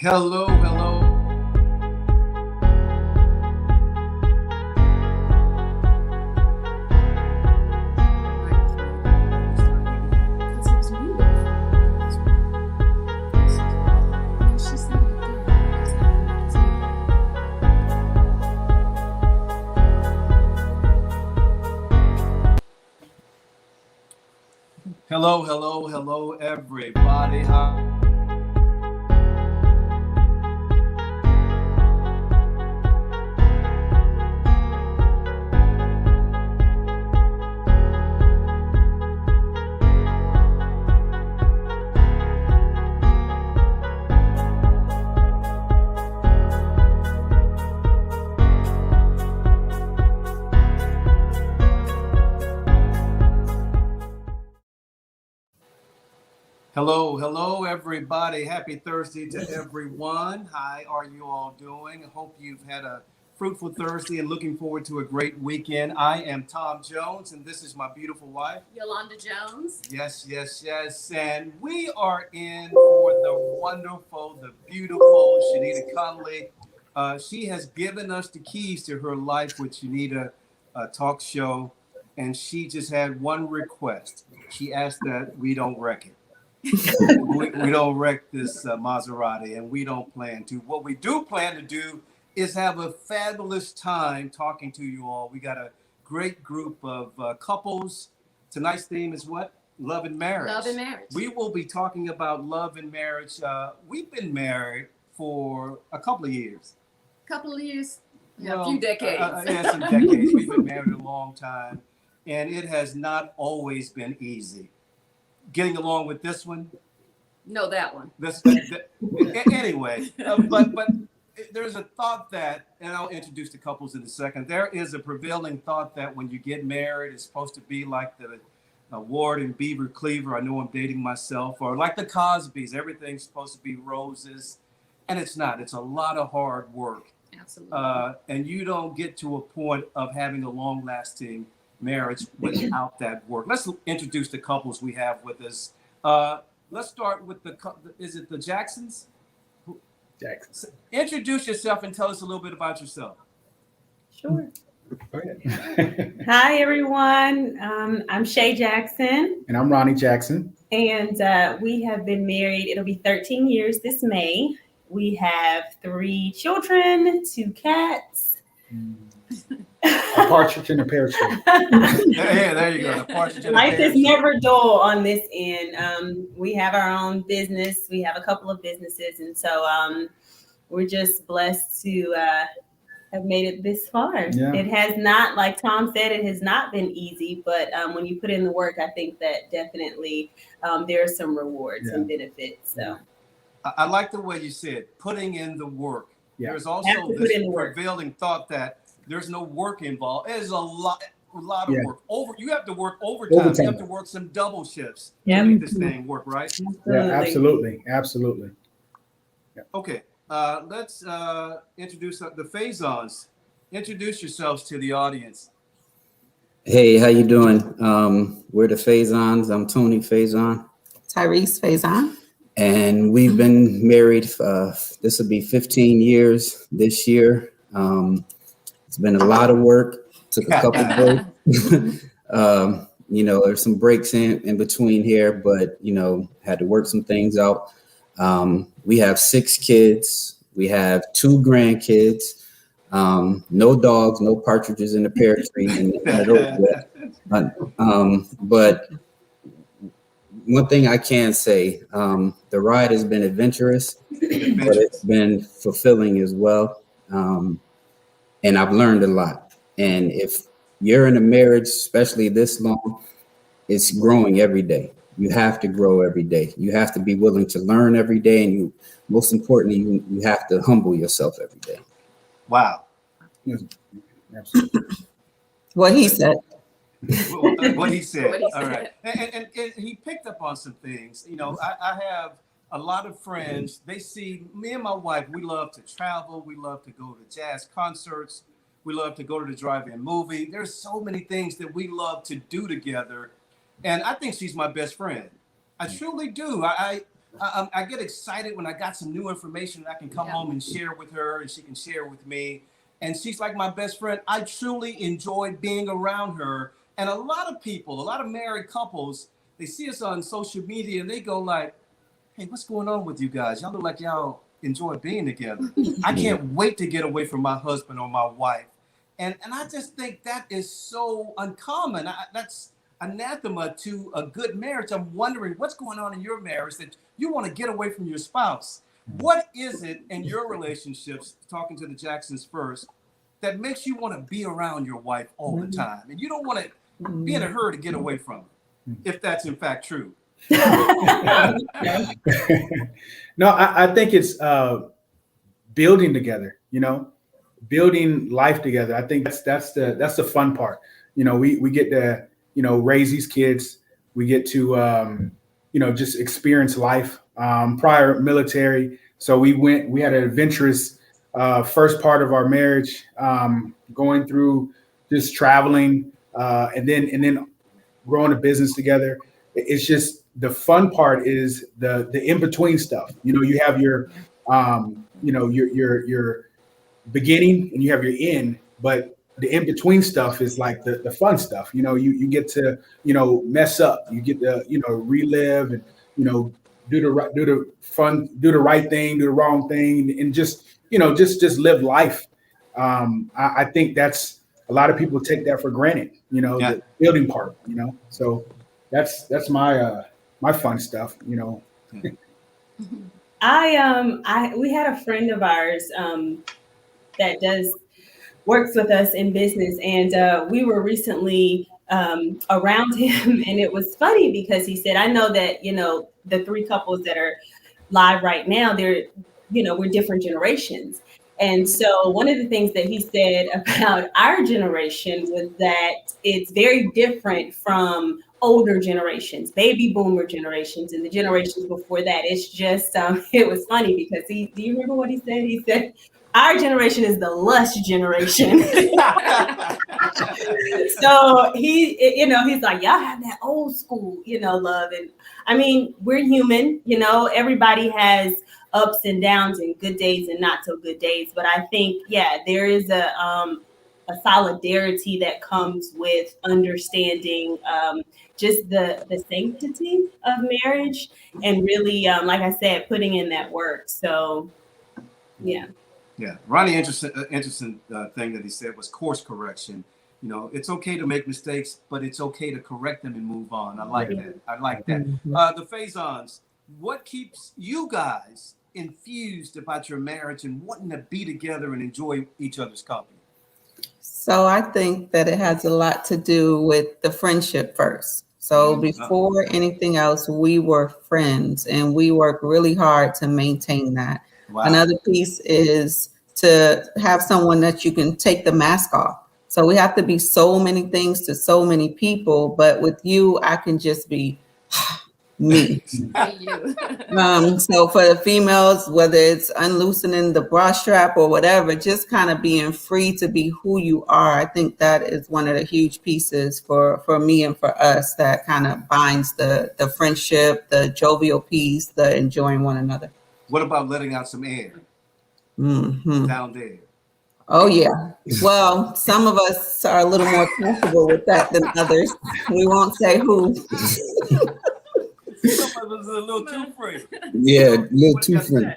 Hello, hello. Hello, hello, hello, everybody. Hello, hello, everybody. Happy Thursday to everyone. How are you all doing? I hope you've had a fruitful Thursday and looking forward to a great weekend. I am Tom Jones, and this is my beautiful wife, Yolanda Jones. Yes, yes, yes. And we are in for the wonderful, the beautiful Shenita Conley. She has given us the keys to her life with Shenita talk show, and she just had one request. She asked that we don't wreck it. We don't wreck this Maserati, and we don't plan to. What we do plan to do is have a fabulous time talking to you all. We got a great group of couples. Tonight's theme is what? Love and marriage. Love and marriage. We will be talking about love and marriage. We've been married for a couple of years. A few decades. Yeah, some decades. We've been married a long time, and it has not always been easy. Getting along with this one? No, that one. Anyway, but there's a thought that, and I'll introduce the couples in a second. There is a prevailing thought that when you get married, it's supposed to be like the Ward and Beaver Cleaver. I know I'm dating myself, or like the Cosbys. Everything's supposed to be roses, and it's not. It's a lot of hard work. Absolutely. And you don't get to a point of having a long-lasting marriage without that work. Let's introduce the couples we have with us. Let's start with is it the Jacksons? Jackson. Introduce yourself and tell us a little bit about yourself. Sure. Go ahead. Hi, everyone. I'm Shay Jackson. And I'm Ronnie Jackson. And we have been married. It'll be 13 years this May. We have 3 children, 2 cats. A partridge in a pear tree. Yeah, there you go. The partridge in a Life pear is tree. never dull on this end. We have our own business. We have a couple of businesses. And so we're just blessed to have made it this far. Yeah. It has not, like Tom said, it has not been easy. But when you put in the work, I think that definitely there are some rewards and benefits. So I like the way you said, putting in the work. Yeah. There's also put this in the work. prevailing thought that there's no work involved. There's a lot of work. You have to work overtime. You have to work some double shifts to make this thing work, right? Absolutely. Absolutely. Yeah. Okay, let's introduce the Faisons. Introduce yourselves to the audience. Hey, how you doing? We're the Faisons. I'm Tony Faison. Tyrese Faison. And we've been married, this will be 15 years this year. It's been a lot of work. Took a couple breaks. There's some breaks in between here, but, had to work some things out. We have 6 kids. We have 2 grandkids. No dogs, no partridges in the pear tree. But one thing I can say, the ride has been adventurous, but it's been fulfilling as well. And I've learned a lot. And if you're in a marriage, especially this long, it's growing every day. You have to grow every day. You have to be willing to learn every day. And most importantly, you have to humble yourself every day. Wow. Absolutely. What he said. What he said. All right. And he picked up on some things. I have a lot of friends. They see me and my wife. We love to travel. We love to go to jazz concerts. We love to go to the drive-in movie. There's so many things that we love to do together. And I think she's my best friend. I truly do. I get excited when I got some new information that I can come home and share with her, and she can share with me. And she's like my best friend. I truly enjoy being around her. And a lot of people, a lot of married couples, they see us on social media and they go like, hey, what's going on with you guys? Y'all look like y'all enjoy being together. I can't wait to get away from my husband or my wife. And I just think that is so uncommon. That's anathema to a good marriage. I'm wondering what's going on in your marriage that you want to get away from your spouse. What is it in your relationships, talking to the Jacksons first, that makes you want to be around your wife all the time? And you don't want to be in a hurry to get away from her, if that's in fact true. No, I think it's building together, building life together. I think that's the fun part. We get to, raise these kids. We get to, just experience life. Prior military. So we had an adventurous first part of our marriage, going through just traveling, and then growing a business together. It's just the fun part is the in-between stuff. You have your your beginning and you have your end, but the in-between stuff is like the fun stuff. You get to, mess up, you get to, relive and, do the right thing, do the wrong thing, and just live life. I think that's a lot of people take that for granted, the building part, So that's my fun stuff, we had a friend of ours that works with us in business, and we were recently around him, and it was funny because he said, I know that the three couples that are live right now, we're different generations. And so one of the things that he said about our generation was that it's very different from older generations, baby boomer generations, and the generations before that. It's just, it was funny because do you remember what he said? He said, our generation is the lust generation. So he's like, y'all have that old school, love. And I mean, we're human, everybody has ups and downs and good days and not so good days. But I think, there is a solidarity that comes with understanding just the sanctity of marriage and really, like I said, putting in that work. So, yeah. Yeah, Ronnie, interesting thing that he said was course correction. It's okay to make mistakes, but it's okay to correct them and move on. I like that. I like that. The Faisons, what keeps you guys infused about your marriage and wanting to be together and enjoy each other's company? So I think that it has a lot to do with the friendship first. So before anything else, we were friends and we worked really hard to maintain that. Wow. Another piece is to have someone that you can take the mask off. So we have to be so many things to so many people, but with you, I can just be me. So for the females, whether it's unloosening the bra strap or whatever, just kind of being free to be who you are. I think that is one of the huge pieces for me and for us that kind of binds the friendship, the jovial piece, the enjoying one another. What about letting out some air down there? Oh, yeah. Well, some of us are a little more comfortable with that than others. We won't say who. Some of us are a little too free. Yeah, a little too free.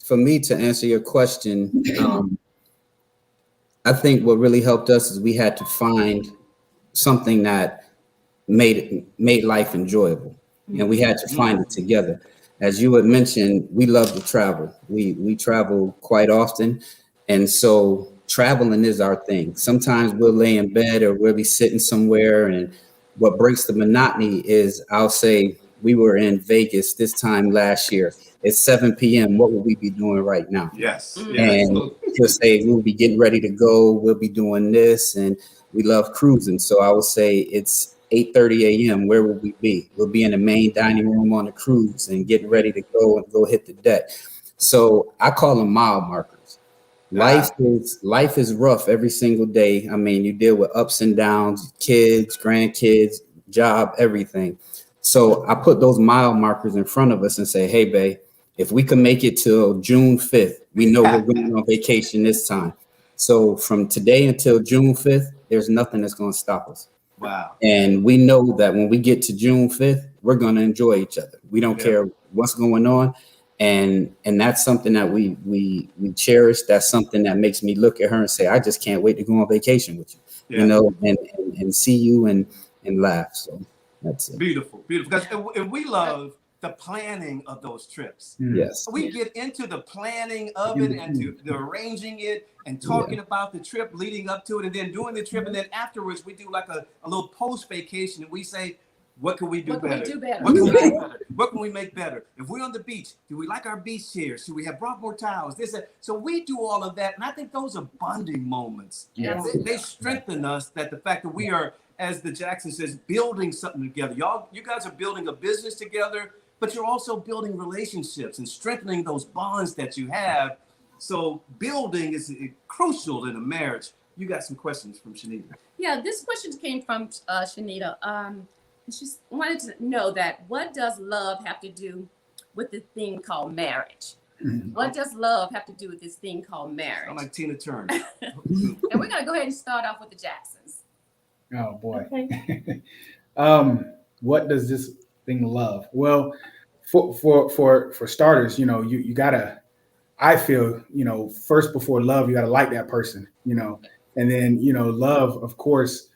For me to answer your question, I think what really helped us is we had to find something that made life enjoyable, and we had to find it together. As you had mentioned, we love to travel. We travel quite often, and so traveling is our thing. Sometimes we'll lay in bed or we'll be sitting somewhere, and what breaks the monotony is I'll say we were in Vegas this time last year. It's 7 p.m. What would we be doing right now? Yes. And to say we'll be getting ready to go, we'll be doing this, and we love cruising. So I would say it's 8:30 a.m. Where will we be? We'll be in the main dining room on the cruise and getting ready to go hit the deck. So I call them mile markers. Life is rough every single day. I mean, you deal with ups and downs, kids, grandkids, job, everything. So I put those mile markers in front of us and say, hey, babe, if we can make it till June 5th, we know we're going on vacation this time. So from today until June 5th, there's nothing that's going to stop us. Wow. And we know that when we get to June 5th, we're going to enjoy each other. We don't care what's going on. And that's something that we cherish. That's something that makes me look at her and say, I just can't wait to go on vacation with you, you know, and see you and laugh. So that's it. Beautiful. Because and we love the planning of those trips. Yes. We get into the planning of it and to the arranging it and talking about the trip leading up to it and then doing the trip. And then afterwards, we do like a little post vacation and we say, what can we do better? What can we do better? What can we do better? What can we make better? If we're on the beach, do we like our beach chairs? Do we have brought more towels? So we do all of that. And I think those are bonding moments. Yeah. They strengthen us, that the fact that we are, as the Jackson says, building something together. You guys are building a business together, but you're also building relationships and strengthening those bonds that you have. So building is crucial in a marriage. You got some questions from Shenita. Yeah, this question came from Shenita. She wanted to know that what does love have to do with the thing called marriage? What does love have to do with this thing called marriage? I'm like Tina Turner. And we're going to go ahead and start off with the Jacksons. Oh boy. Okay. What does this thing love? Well, for starters, you know, you gotta, I feel, you know, first before love, you gotta like that person, you know, and then, you know, love, of course,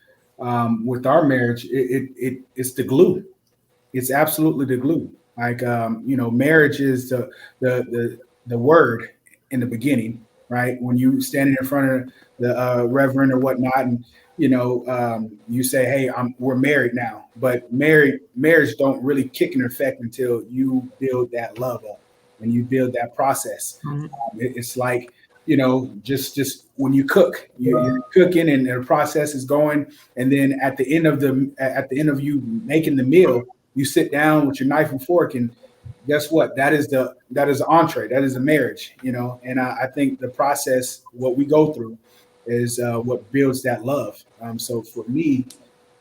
with our marriage, it's the glue. It's absolutely the glue. Like, you know, marriage is the word in the beginning, right? When you standing in front of the reverend or whatnot, and you know, you say, "Hey, we're married now." But marriage don't really kick in effect until you build that love up and you build that process. It's like, you know, just when you cook, you're cooking and the process is going, and then at the end of you making the meal, you sit down with your knife and fork, and guess what? That is the entree. That is a marriage, you know. And I think the process, what we go through, is what builds that love. So for me,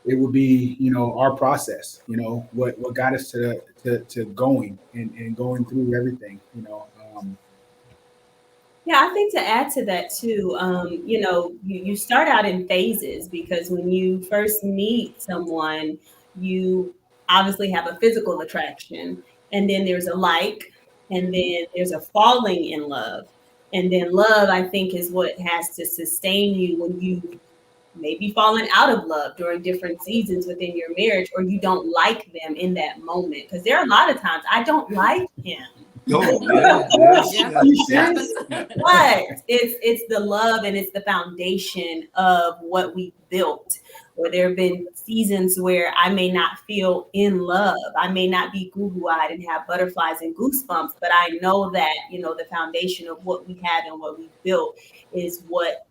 it would be, you know, our process. You know, what got us to going and going through everything. You know. Yeah, I think to add to that too, you know, you start out in phases, because when you first meet someone, you obviously have a physical attraction, and then there's a like, and then there's a falling in love. And then love, I think, is what has to sustain you when you maybe fallen out of love during different seasons within your marriage, or you don't like them in that moment. Because there are a lot of times I don't like him. Oh, But it's the love, and it's the foundation of what we built. Or there have been seasons where I may not feel in love. I may not be goo-goo-eyed and have butterflies and goosebumps, but I know that, you know, the foundation of what we have and what we built is what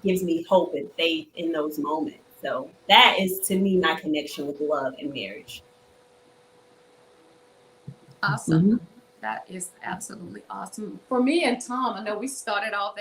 gives me hope and faith in those moments. So that is, to me, my connection with love and marriage. Awesome. That is absolutely awesome. For me and Tom, I know we started off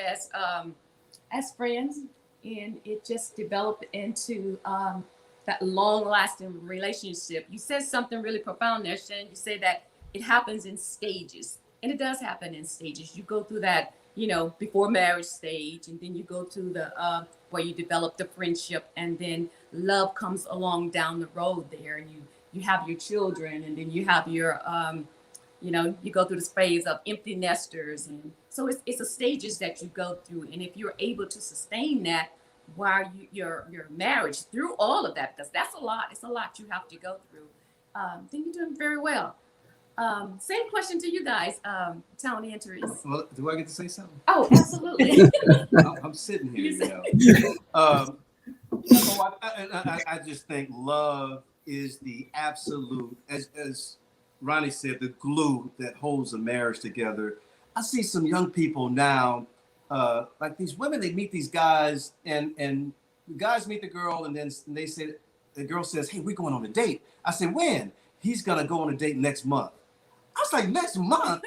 as friends, and it just developed into that long-lasting relationship. You said something really profound there, Shen. You say that it happens in stages, and it does happen in stages. You go through that, you know, before marriage stage, and then you go to the where you develop the friendship, and then love comes along down the road there, and you have your children, and then you have your you know, you go through this phase of empty nesters. And so it's the stages that you go through. And if you're able to sustain that while your marriage through all of that, because that's a lot, it's a lot you have to go through, then you're doing very well. Same question to you guys, Tony and Therese. Well, do I get to say something? Oh, absolutely. I'm sitting here, you know. I just think love is the absolute, as Ronnie said, the glue that holds a marriage together. I see some young people now, like these women, they meet these guys, and the guys meet the girl, and then they say, the girl says, "Hey, we're going on a date." I said, "When?" "He's gonna go on a date next month." I was like, "Next month?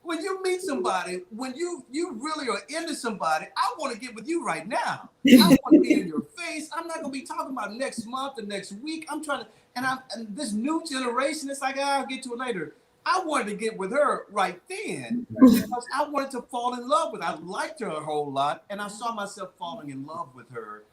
when you meet somebody, when you really are into somebody, I want to get with you right now. I want to be in your face. I'm not gonna be talking about next month or next week. I'm trying to, and this new generation, it's like, I'll get to it later. I wanted to get with her right then because I wanted to fall in love with her. I liked her a whole lot, and I saw myself falling in love with her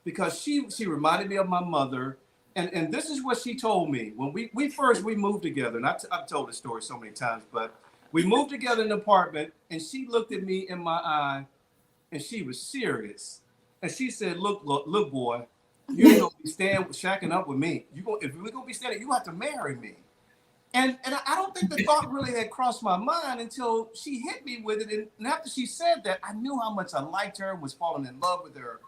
because she reminded me of my mother. And this is what she told me when we first moved together. And I've told this story so many times, but we moved together in an apartment, and she looked at me in my eye, and she was serious. And she said, look, boy, you ain't gonna be shacking up with me. If we're gonna be standing, you have to marry me. And I don't think the thought really had crossed my mind until she hit me with it. And after she said that, I knew how much I liked her, was falling in love with her.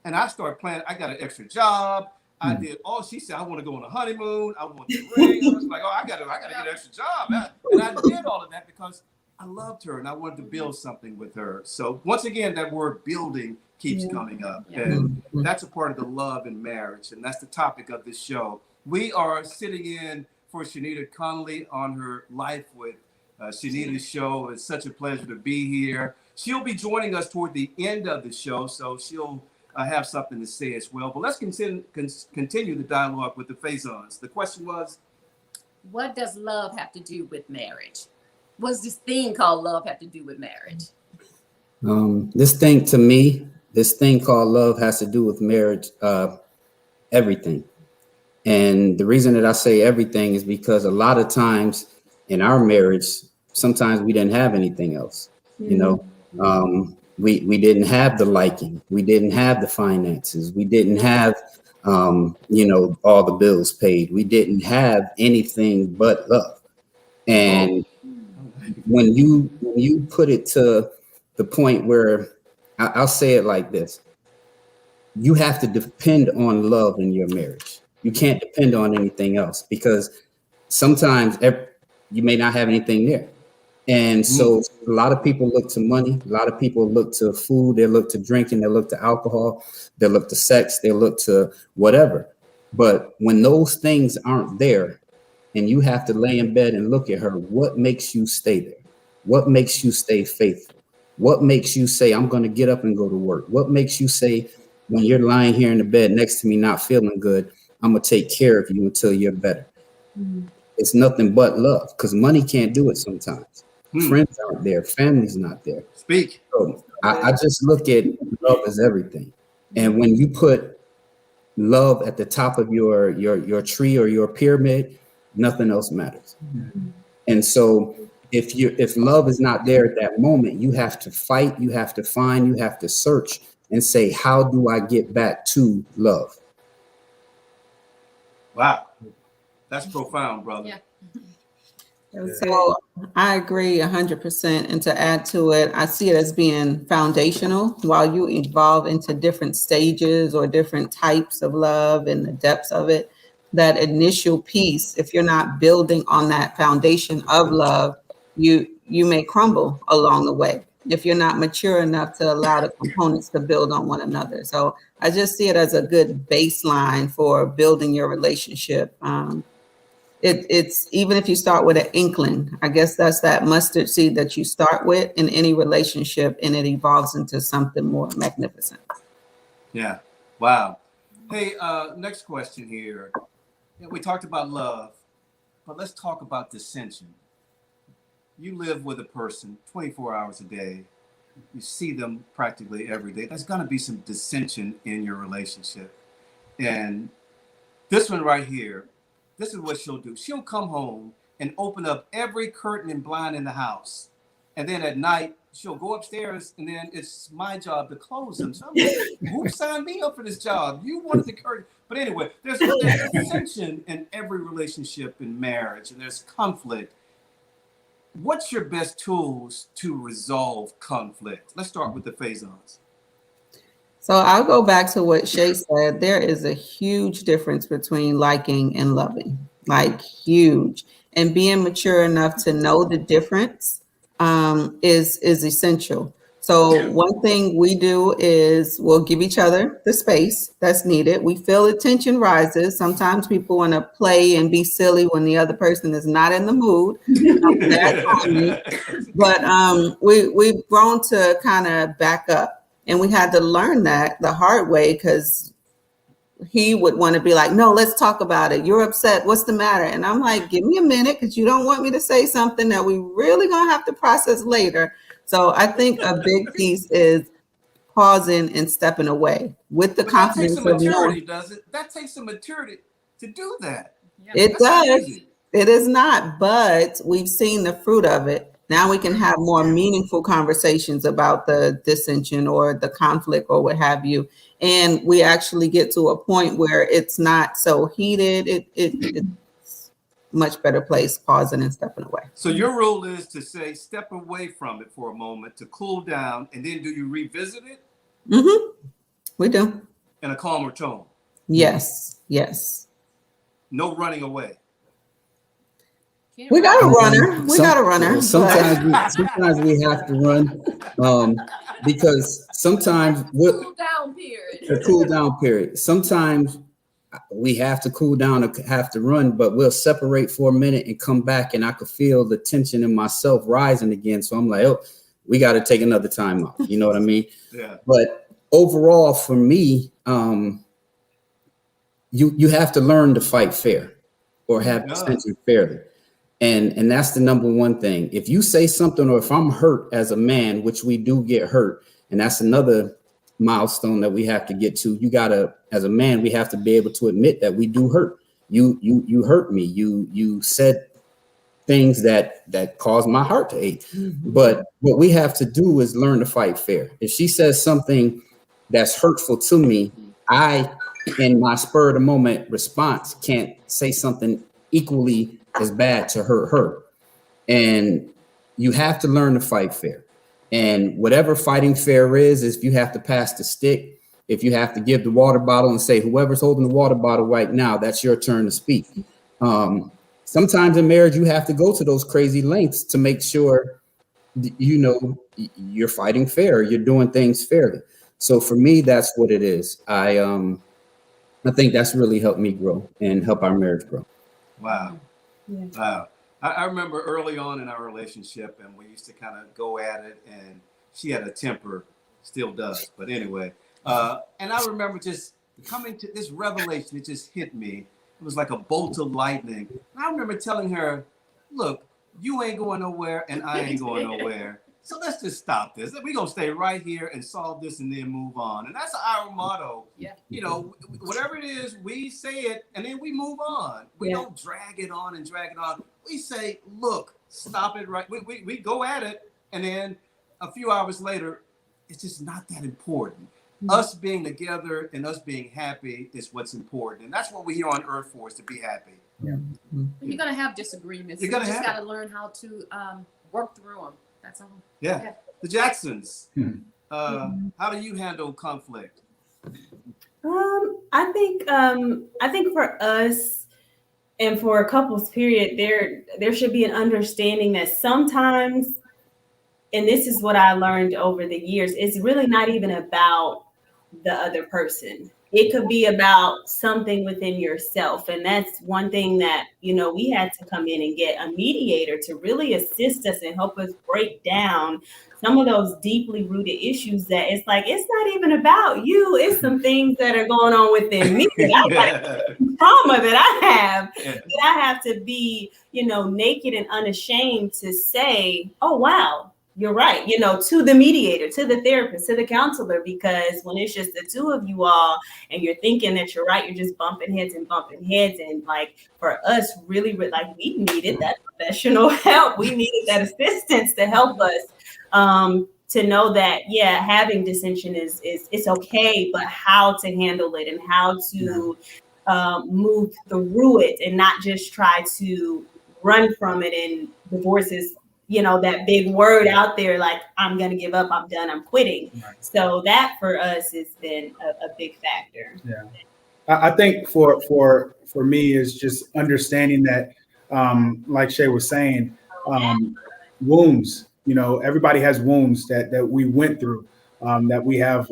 And I started planning. I got an extra job. I did. Oh, she said, I want to go on a honeymoon. I want the ring. I was like, oh, I gotta get an extra job. And I did all of that because I loved her and I wanted to build something with her. So once again, that word building keeps coming up. And that's a part of the love in marriage. And that's the topic of this show. We are sitting in for Shenita Conley on her Life with Shenita's show. It's such a pleasure to be here. She'll be joining us toward the end of the show, so she'll have something to say as well. But let's continue the dialogue with the Faisons. The question was, what does love have to do with marriage? What's this thing called love have to do with marriage? This thing called love has to do with marriage, everything. And the reason that I say everything is because a lot of times in our marriage, sometimes we didn't have anything else. You know, we didn't have the liking, we didn't have the finances, we didn't have all the bills paid. We didn't have anything but love. And when you put it to the point where I'll say it like this, you have to depend on love in your marriage. You can't depend on anything else because sometimes you may not have anything there. And so a lot of people look to money. A lot of people look to food. They look to drinking. They look to alcohol. They look to sex. They look to whatever. But when those things aren't there and you have to lay in bed and look at her, what makes you stay there? What makes you stay faithful? What makes you say, I'm going to get up and go to work? What makes you say, when you're lying here in the bed next to me, not feeling good, I'm going to take care of you until you're better? It's nothing but love, because money can't do it sometimes. Friends aren't there. Family's not there. Speak. So I just look at love as everything. And when you put love at the top of your tree or your pyramid, nothing else matters. And so if love is not there at that moment, you have to fight, you have to find, you have to search and say, how do I get back to love? Wow. That's profound, brother. Yeah. So I agree 100%. And to add to it, I see it as being foundational while you evolve into different stages or different types of love and the depths of it. That initial piece, if you're not building on that foundation of love, you may crumble along the way if you're not mature enough to allow the components to build on one another. So I just see it as a good baseline for building your relationship. It's even if you start with an inkling, I guess that's that mustard seed that you start with in any relationship, and it evolves into something more magnificent. Yeah. Wow. Hey, next question here. Yeah, we talked about love, but let's talk about dissension. You live with a person 24 hours a day. You see them practically every day. There's going to be some dissension in your relationship. And this one right here, this is what she'll do. She'll come home and open up every curtain and blind in the house. And then at night, she'll go upstairs, and then it's my job to close them. So I'm like, who signed me up for this job? You wanted the curtain. But anyway, there's dissension in every relationship in marriage, and there's conflict. What's your best tools to resolve conflict? Let's start with the Faisons. So I'll go back to what Shay said. There is a huge difference between liking and loving, like huge. And being mature enough to know the difference is essential. So one thing we do is we'll give each other the space that's needed. We feel the tension rises. Sometimes people want to play and be silly when the other person is not in the mood. Bad timing. But we've grown to kind of back up, and we had to learn that the hard way, because he would want to be like, no, let's talk about it. You're upset. What's the matter? And I'm like, give me a minute, because you don't want me to say something that we really gonna have to process later. So I think a big piece is pausing and stepping away with the But that takes confidence some of maturity, knowing. does it? That takes some maturity to do that. Yeah. It That's not does. easy. It is not, but we've seen the fruit of it. Now we can have more meaningful conversations about the dissension or the conflict or what have you. And we actually get to a point where it's not so heated. It's much better place, pausing and stepping away. So your rule is to say, step away from it for a moment to cool down, and then do you revisit it We do. in a calmer tone? Yes. Yes. No running away. Can't We got a run. runner. We got a runner. but- Sometimes we have to run because sometimes Cool down period. a cool down period. Sometimes we have to cool down or have to run, but we'll separate for a minute and come back, and I could feel the tension in myself rising again. So I'm like, oh, we got to take another time out. You know what I mean? Yeah. But overall, for me, you have to learn to fight fair or have Yeah. dissension fairly. And that's the number one thing. If you say something, or if I'm hurt as a man, which we do get hurt, and that's another milestone that we have to get to. You gotta, as a man, we have to be able to admit that we do hurt. You hurt me. You said things that caused my heart to ache. But what we have to do is learn to fight fair. If she says something that's hurtful to me, I, in my spur of the moment response, can't say something equally as bad to hurt her. And you have to learn to fight fair. And whatever fighting fair is if you have to pass the stick, if you have to give the water bottle and say, whoever's holding the water bottle right now, that's your turn to speak. Sometimes in marriage, you have to go to those crazy lengths to make sure, you're fighting fair, you're doing things fairly. So for me, that's what it is. I think that's really helped me grow and help our marriage grow. Wow. Yeah. Wow. I remember early on in our relationship, and we used to kind of go at it, and she had a temper, still does, but anyway. And I remember just coming to this revelation, it just hit me. It was like a bolt of lightning. And I remember telling her, look, you ain't going nowhere and I ain't going nowhere. So let's just stop this. We're going to stay right here and solve this and then move on. And that's our motto. Yeah. Whatever it is, we say it and then we move on. We Yeah. don't drag it on and drag it on. We say, look, stop it right. We go at it. And then a few hours later, it's just not that important. Us being together and us being happy is what's important. And that's what we're here on earth for, is to be happy. Yeah. You're gonna have disagreements. You're You gonna just have gotta learn how to work through them. That's all. Yeah. The Jacksons, Hmm. how do you handle conflict? I think for us and for a couples period, there should be an understanding that sometimes, and this is what I learned over the years, it's really not even about the other person. It could be about something within yourself. And that's one thing that, we had to come in and get a mediator to really assist us and help us break down some of those deeply rooted issues that it's like, it's not even about you. It's some things that are going on within me. Trauma that I have, that I have to be, naked and unashamed to say, oh, wow, you're right, to the mediator, to the therapist, to the counselor, because when it's just the two of you all and you're thinking that you're right, you're just bumping heads. And like for us, really, like we needed that professional help. We needed that assistance to help us to know that, having dissension is it's okay, but how to handle it and how to move through it and not just try to run from it. And divorce is, that big word out there, like, I'm going to give up, I'm done, I'm quitting. Right. So that for us has been a big factor. Yeah. I think for me is just understanding that, like Shay was saying, wounds You know, everybody has wounds that we went through, that we have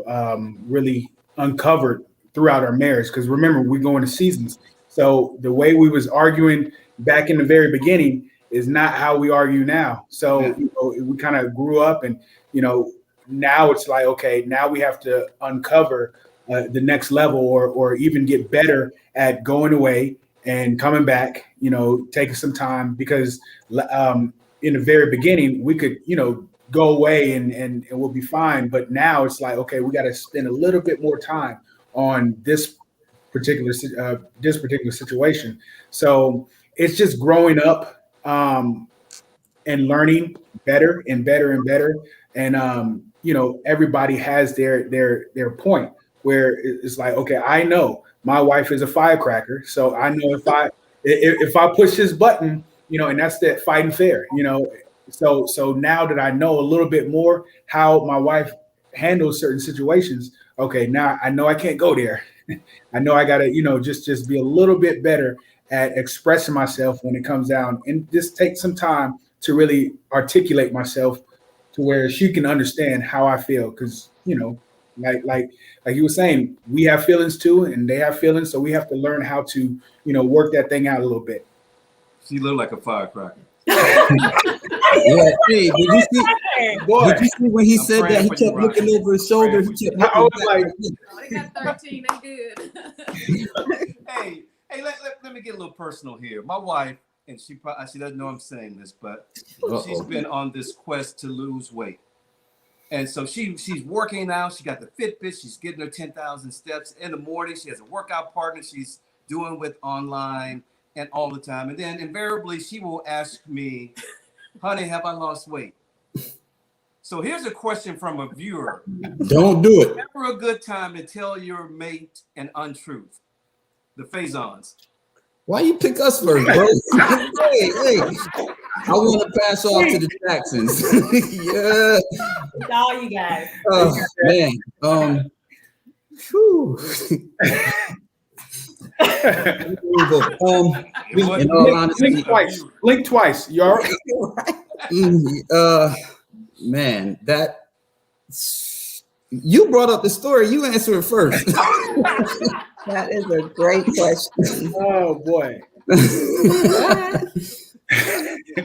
really uncovered throughout our marriage. Because remember, we go into seasons. So the way we was arguing back in the very beginning is not how we argue now. So you know, we kind of grew up, and you know, now it's like, okay, now we have to uncover the next level, or even get better at going away and coming back. You know, taking some time, because in the very beginning we could, you know, go away and we'll be fine. But now it's like, okay, we got to spend a little bit more time on this particular situation. So it's just growing up and learning better and better and better. And you know, everybody has their point where it's like, okay, I know my wife is a firecracker, so I know if I push this button, you know, and that's that fighting fair, you know. So now that I know a little bit more how my wife handles certain situations, okay, now I know I can't go there. I know I gotta, you know, just be a little bit better at expressing myself when it comes down, and just take some time to really articulate myself to where she can understand how I feel. Because, you know, like you were saying, we have feelings too, and they have feelings, so we have to learn how to, you know, work that thing out a little bit. She looked like a firecracker. Yeah, hey, did you see when he said that? He kept looking over his shoulder. I was like, Oh, they got 13. They good. hey, let me get a little personal here. My wife, and she doesn't know I'm saying this, but she's been on this quest to lose weight. And so she's working now. She got the Fitbit. She's getting her 10,000 steps in the morning. She has a workout partner she's doing with online and all the time. And then invariably she will ask me, honey, have I lost weight? So here's a question from a viewer. Don't do it. Never a good time to tell your mate an untruth. The Faisons. Why you pick us first, bro? hey. I want to pass off to the Jacksons. Yeah. It's all you guys. Oh, man. In all honesty, blink twice. You all right? Man, that you brought up the story. You answer it first. That is a great question. Oh boy.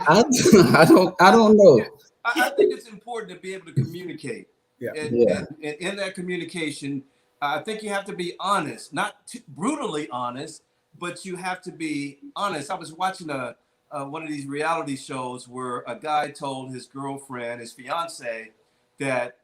I don't know. I think it's important to be able to communicate. Yeah. And in that communication, I think you have to be honest, not too brutally honest, but you have to be honest. I was watching one of these reality shows where a guy told his girlfriend, his fiance, that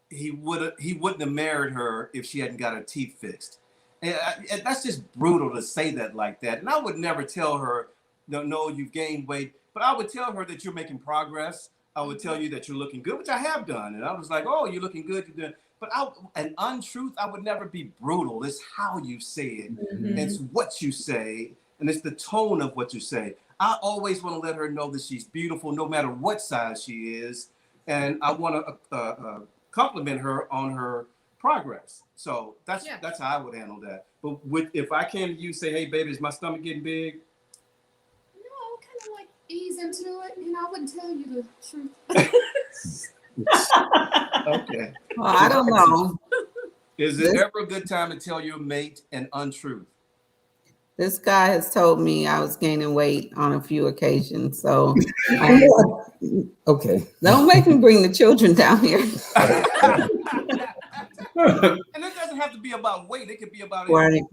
he wouldn't have married her if she hadn't got her teeth fixed. And that's just brutal to say that like that. And I would never tell her, no, you've gained weight, but I would tell her that you're making progress. I would tell you that you're looking good, which I have done. And I was like, oh, you're looking good. You're doing. But an untruth, I would never be brutal. It's how you say it. Mm-hmm. It's what you say. And it's the tone of what you say. I always want to let her know that she's beautiful, no matter what size she is. And I want to compliment her on her progress. So that's how I would handle that. But if I came to you, say, hey, baby, is my stomach getting big? No, kind of like ease into it. You know, I wouldn't tell you the truth. Okay. Well, I don't know. Is it ever a good time to tell your mate an untruth? This guy has told me I was gaining weight on a few occasions. So okay. Don't make me bring the children down here. And it doesn't have to be about weight. It could be about right.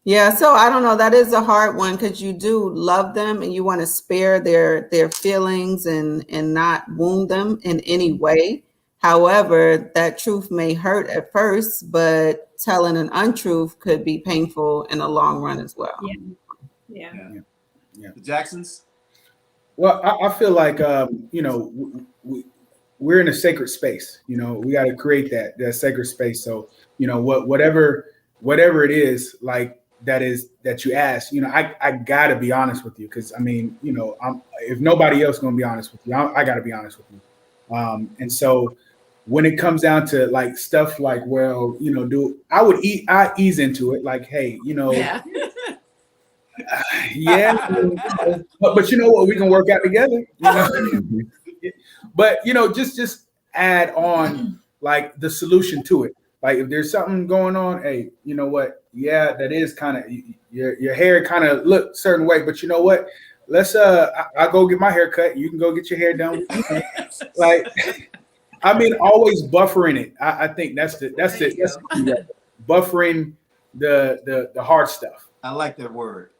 Yeah, so I don't know. That is a hard one because you do love them and you want to spare their feelings and not wound them in any way. However, that truth may hurt at first, but telling an untruth could be painful in the long run as well. Yeah. The Jacksons? Well, I feel like, you know, we're in a sacred space. You know, we got to create that sacred space. So, you know, whatever it is, like, that you ask, you know, I gotta be honest with you, because I mean, you know, if nobody else gonna be honest with you, I gotta be honest with you. And so when it comes down to like stuff like, well, you know, I ease into it, like, hey, you know, but you know what, we can work out together. You know? But just add on like the solution to it. Like if there's something going on, hey, you know what? Yeah, that is kind of your hair kind of look certain way, but you know what? Let's I'll go get my hair cut. You can go get your hair done. Like, I mean, always buffering it. I think that's the buffering the hard stuff. I like that word.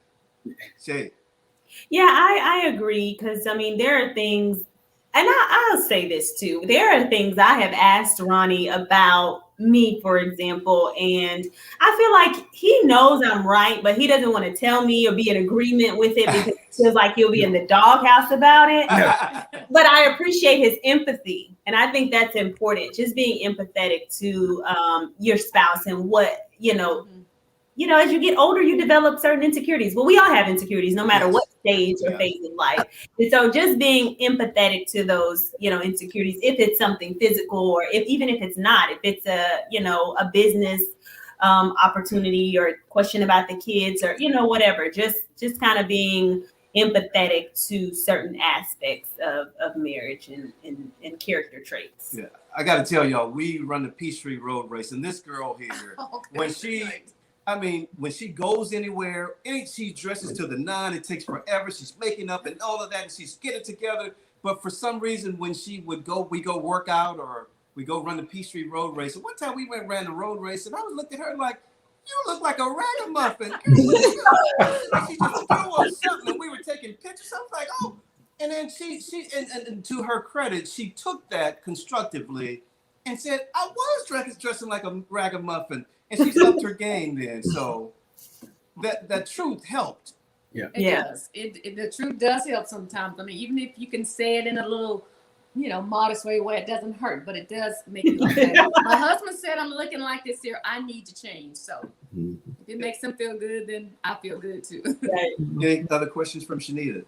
Shay. Yeah, I agree, because I mean there are things, and I'll say this too. There are things I have asked Ronnie about me, for example, and I feel like he knows I'm right, but he doesn't want to tell me or be in agreement with it because he feels like he'll be in the doghouse about it. But I appreciate his empathy, and I think that's important. Just being empathetic to your spouse and what as you get older, you develop certain insecurities. Well, we all have insecurities, no matter what stage or phase of life. And so just being empathetic to those, insecurities, if it's something physical or even if it's not, if it's a business opportunity or question about the kids or, whatever, just kind of being empathetic to certain aspects of marriage and character traits. Yeah, I got to tell y'all, we run the Peachtree Road Race, and this girl here, when she goes anywhere, she dresses to the nine. It takes forever. She's making up and all of that, and she's getting together. But for some reason, when she would go, we go work out or we go run the Peachtree Road Race. And one time we ran the road race, and I was looking at her like, "You look like a ragamuffin." She just threw on something, and we were taking pictures. I was like, "Oh." And then she and to her credit, she took that constructively and said, "I was dressing like a ragamuffin." And she's upped her game then. So that truth helped. Yeah. It does. The truth does help sometimes. I mean, even if you can say it in a little, modest way where it doesn't hurt, but it does make you look better. My husband said, I'm looking like this here. I need to change. So if it makes him feel good, then I feel good too. Right. Any other questions from Shenita?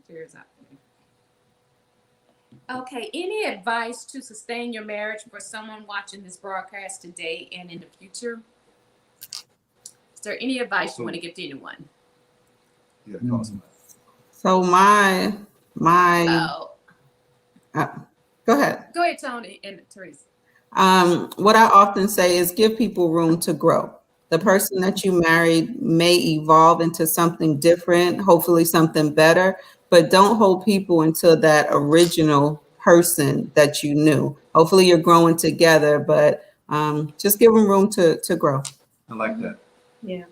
Cheers out. Okay, any advice to sustain your marriage for someone watching this broadcast today and in the future? Is there any advice you want to give to anyone? Yeah, So my go ahead. Go ahead, Tony and Teresa. What I often say is give people room to grow. The person that you married may evolve into something different, hopefully something better, but don't hold people into that original person that you knew. Hopefully you're growing together, but just give them room to grow. I like that. Yeah.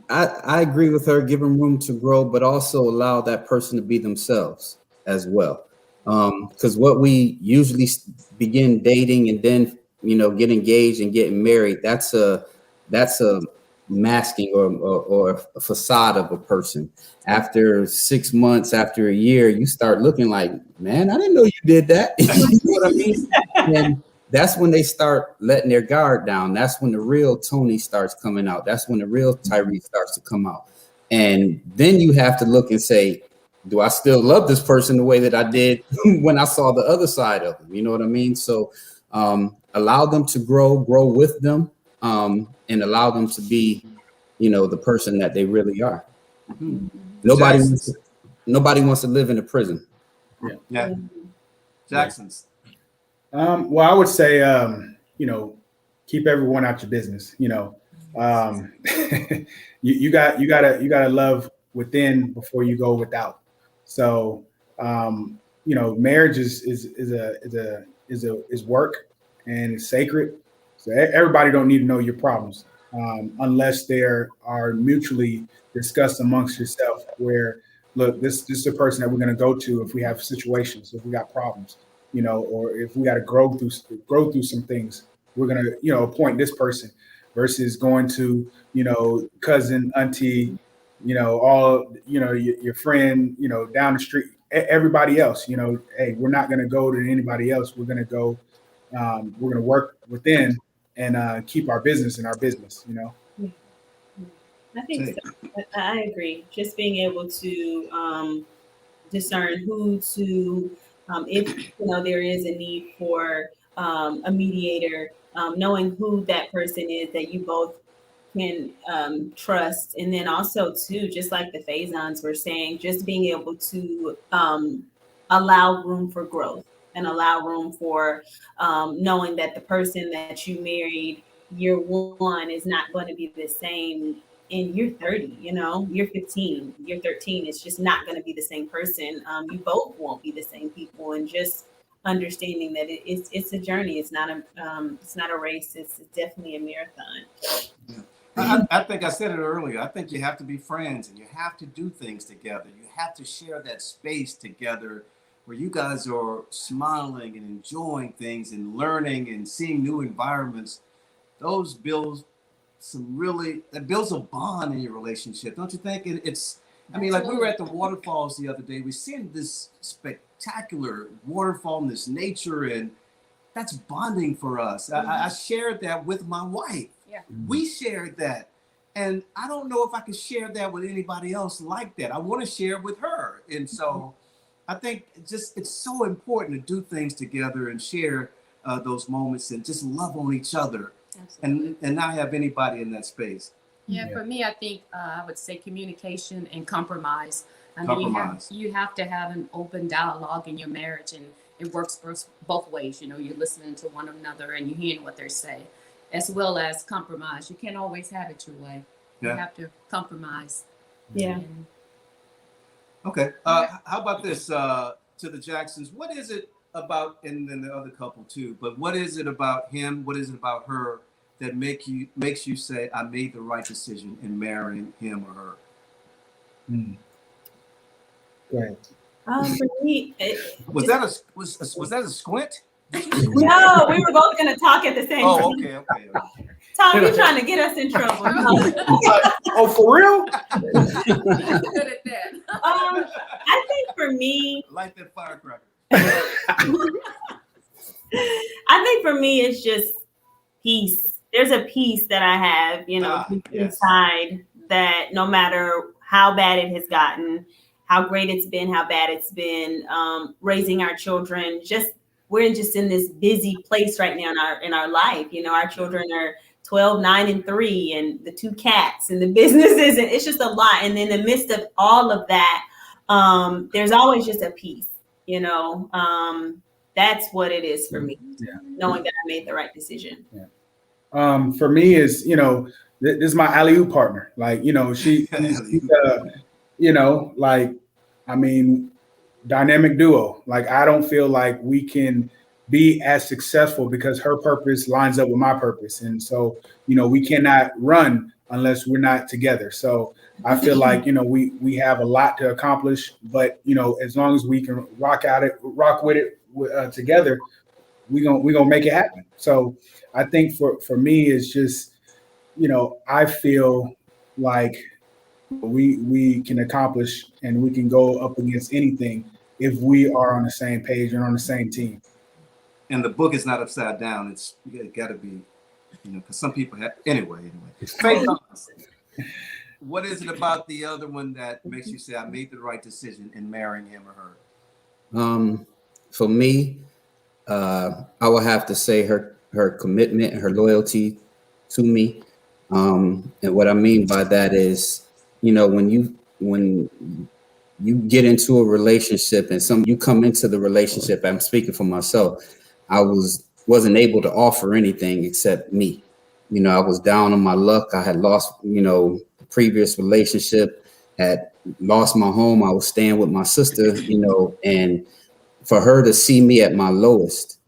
I agree with her, give them room to grow, but also allow that person to be themselves as well. Because what we usually begin dating and then, get engaged and getting married, that's a masking or a facade of a person. After 6 months, after a year, you start looking like, man, I didn't know you did that. You know what I mean? And that's when they start letting their guard down. That's when the real Tony starts coming out. That's when the real Tyrese starts to come out. And then you have to look and say, do I still love this person the way that I did when I saw the other side of them? You know what I mean? So allow them to grow with them, and allow them to be, the person that they really are. Mm-hmm. Nobody wants to live in a prison. Yeah. Jackson's. Well, I would say, keep everyone out your business. You gotta love within before you go without. So, marriage is work and it's sacred. So everybody don't need to know your problems unless there are mutually discussed amongst yourself. Where, look, this is the person that we're going to go to if we have situations, if we got problems, or if we got to grow through some things. We're going to, appoint this person versus going to, cousin, auntie, your friend, down the street, everybody else. Hey, we're not going to go to anybody else. We're going to go. We're going to work within and keep our business in our business. I think so. I agree. Just being able to discern who to, if there is a need for a mediator, knowing who that person is that you both can trust. And then also too, just like the Faisons were saying, just being able to allow room for growth and allow room for knowing that the person that you married year one is not going to be the same in year 30, year 15, year 13. It's just not going to be the same person. You both won't be the same people, and just understanding that it's a journey. It's not a race. It's definitely a marathon. I think I said it earlier. I think you have to be friends and you have to do things together. You have to share that space together where you guys are smiling and enjoying things and learning and seeing new environments. Those builds that builds a bond in your relationship, don't you think? Like we were at the waterfalls the other day. We seen this spectacular waterfall and this nature, and that's bonding for us. I shared that with my wife. Yeah. We shared that. And I don't know if I can share that with anybody else like that. I want to share it with her. And so I think it's so important to do things together and share those moments and just love on each other. Absolutely. And not have anybody in that space. Yeah, for me, I think I would say communication and compromise. I mean, Compromise. you have to have an open dialogue in your marriage, and it works both ways. You're listening to one another and you're hearing what they say, as well as compromise. You can't always have it your way. Yeah. You have to compromise. Yeah. And Okay. How about this to the Jacksons? What is it about, and then the other couple too, but what is it about him? What is it about her that makes you say, I made the right decision in marrying him or her? Go ahead. For me, Was that a squint? no, we were both going to talk at the same time. Oh, okay. Tom, you're trying to get us in trouble. Oh, for real? good at that. I think for me, Light that firecracker. I think for me, it's just peace. There's a peace that I have, inside, that no matter how bad it has gotten, how great it's been, how bad it's been, raising our children, we're just in this busy place right now in our life. Our children are 12, 9, and 3, and the 2 cats and the businesses, and it's just a lot. And in the midst of all of that, there's always just a peace. That's what it is for me. Yeah. Knowing that I made the right decision. Yeah. For me is, this is my alley-oop partner. Like, she's dynamic duo. Like, I don't feel like we can be as successful because her purpose lines up with my purpose. And so, we cannot run unless we're not together. So I feel like, we have a lot to accomplish, but, as long as we can rock with it together, we gonna make it happen. So I think for me, it's just, I feel like we can accomplish and we can go up against anything if we are on the same page and on the same team. And the book is not upside down. It's got to be, because some people have. Anyway. Faith Thomas, what is it about the other one that makes you say, I made the right decision in marrying him or her? For me, I would have to say her commitment and her loyalty to me. And what I mean by that is, when you get into a relationship and you come into the relationship, I'm speaking for myself, I wasn't able to offer anything except me. I was down on my luck. I had lost, the previous relationship, had lost my home. I was staying with my sister, and for her to see me at my lowest,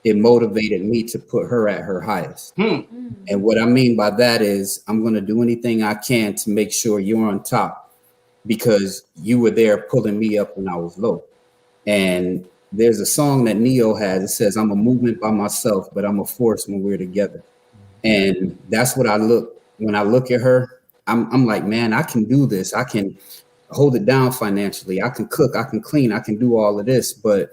it motivated me to put her at her highest. And what I mean by that is I'm going to do anything I can to make sure you're on top because you were there pulling me up when I was low. And there's a song that Neo has. It says, I'm a movement by myself, but I'm a force when we're together. And that's what when I look at her, I'm like, man, I can do this. I can hold it down financially. I can cook, I can clean, I can do all of this. But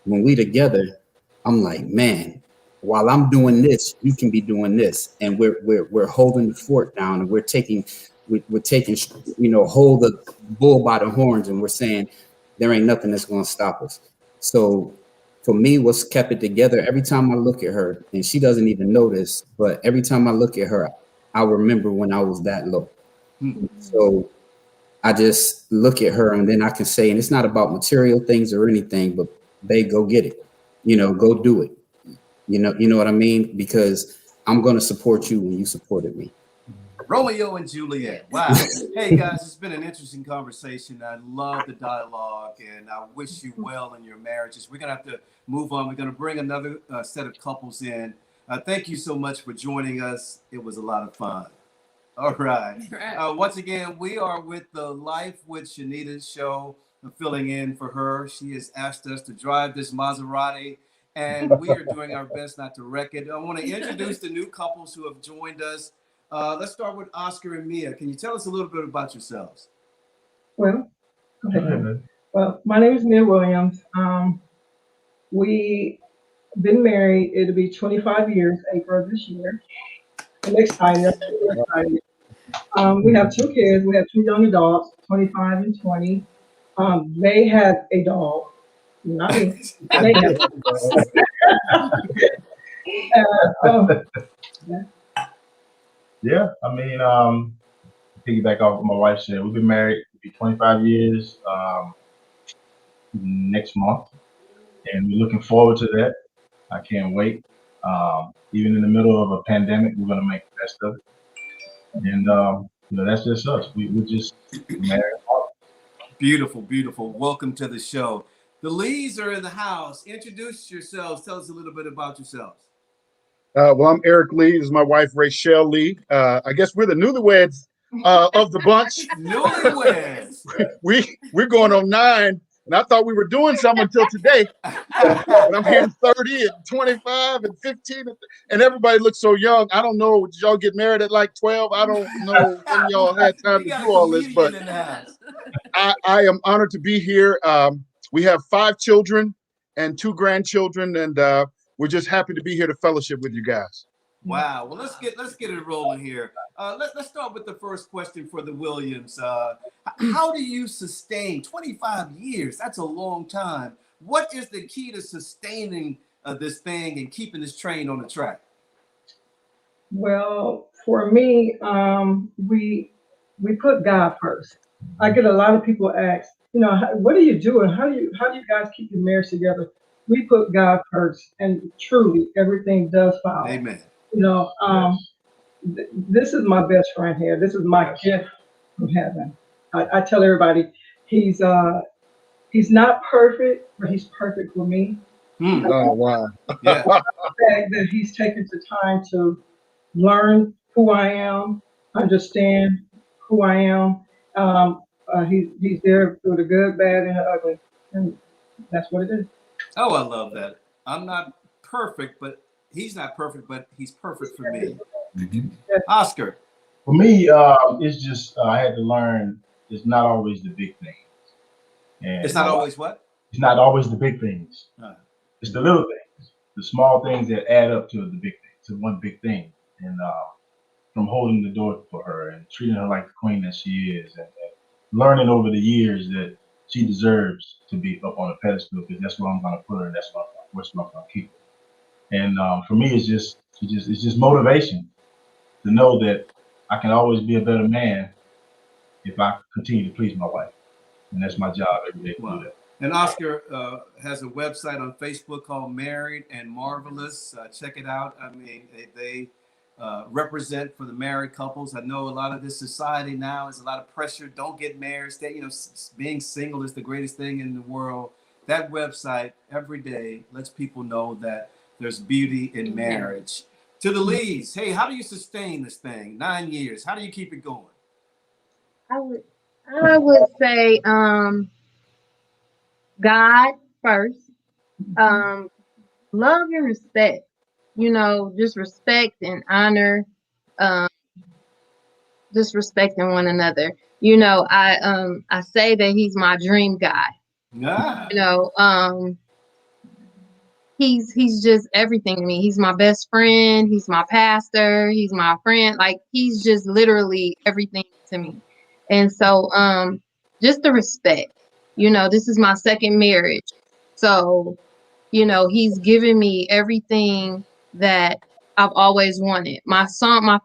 when we together, I'm like, man, while I'm doing this, you can be doing this. And we're holding the fort down, and we're taking, hold the bull by the horns, and we're saying there ain't nothing that's going to stop us. So for me, what's kept it together, every time I look at her, and she doesn't even notice, but every time I look at her, I remember when I was that low. So I just look at her, and then I can say, and it's not about material things or anything, but babe, go get it. Go do it. You know what I mean? Because I'm going to support you when you supported me. Romeo and Juliet. Wow. Hey, guys, it's been an interesting conversation. I love the dialogue, and I wish you well in your marriages. We're going to have to move on. We're going to bring another set of couples in. Thank you so much for joining us. It was a lot of fun. All right. Once again, we are with the Life with Shenita show, filling in for her. She has asked us to drive this Maserati, and we are doing our best not to wreck it. I want to introduce the new couples who have joined us. Let's start with Oscar and Mia. Can you tell us a little bit about yourselves? Well, go ahead. Well, my name is Mia Williams. We been married. It'll be 25 years April of this year. I'm excited. I'm super excited. We have 2 kids. We have 2 young adults, 25 and 20. They have a dog. Not me. They have. Yeah, I mean, piggyback off what my wife said. We've been married, it'll be 25 years next month, and we're looking forward to that. I can't wait. Even in the middle of a pandemic, we're gonna make the best of it. And that's just us. We're just married. Beautiful, beautiful. Welcome to the show. The Lees are in the house. Introduce yourselves. Tell us a little bit about yourselves. Well, I'm Eric Lee. This is my wife, Rachelle Lee. I guess we're the newlyweds of the bunch. Newlyweds. We're going on 9, and I thought we were doing something until today. But I'm hearing 30 and 25 and 15, and everybody looks so young. I don't know. Did y'all get married at like 12? I don't know when y'all had time to do all this, but I am honored to be here. We have 5 children and 2 grandchildren, and we're just happy to be here to fellowship with you guys. Wow. Well, let's get it rolling here. Let's start with the first question for the Williams. How do you sustain 25 years? That's a long time. What is the key to sustaining this thing and keeping this train on the track? Well, for me, we put God first. I get a lot of people ask, what are you doing? How do you guys keep your marriage together? We put God first, and truly everything does follow. Amen. This is my best friend here. This is my gift from heaven. I tell everybody, he's not perfect, but he's perfect for me. Oh, wow. Yeah. The fact that he's taken the time to learn who I am, understand who I am. He's there through the good, bad, and the ugly, and that's what it is. Oh, I love that. I'm not perfect, but he's not perfect, but he's perfect for me. Mm-hmm. Oscar. For me, it's just I had to learn it's not always the big things. And It's not always what? It's not always the big things. It's the little things, the small things that add up to the big thing, to one big thing. And from holding the door for her and treating her like the queen that she is, and learning over the years that she deserves to be up on a pedestal, because that's where I'm going to put her, and that's where I'm going to keep her. And for me, it's just motivation to know that I can always be a better man if I continue to please my wife, and that's my job every day to do that. And Oscar has a website on Facebook called Married and Marvelous. Check it out. I mean, they represent for the married couples. I know a lot of this society now is a lot of pressure. Don't get married. Stay, being single is the greatest thing in the world. That website every day lets people know that there's beauty in marriage. To the Lees, hey, how do you sustain this thing? 9 years. How do you keep it going? I would say God first. Love and respect. Just respect and honor. Just respecting one another. I say that he's my dream guy. He's just everything to me. He's my best friend. He's my pastor. He's my friend. Like, he's just literally everything to me. And so, just the respect. This is my second marriage. So You know, he's given me everything that I've always wanted. My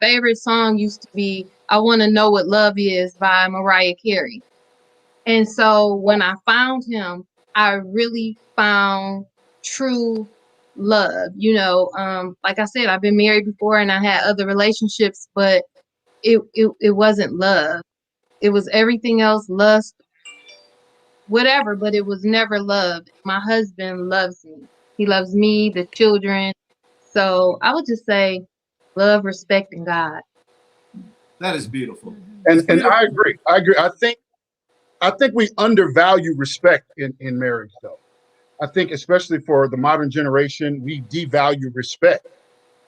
favorite song used to be I Want to Know What Love Is by Mariah Carey. And so when I found him, I really found true love. You know, like I said, I've been married before and I had other relationships, but it wasn't love. It was everything else, lust, whatever, but it was never love. My husband loves me. He loves me, the children. So I would just say love, respect, and God. That is beautiful. And I agree. I agree. I think we undervalue respect in marriage, though. I think especially for the modern generation, we devalue respect.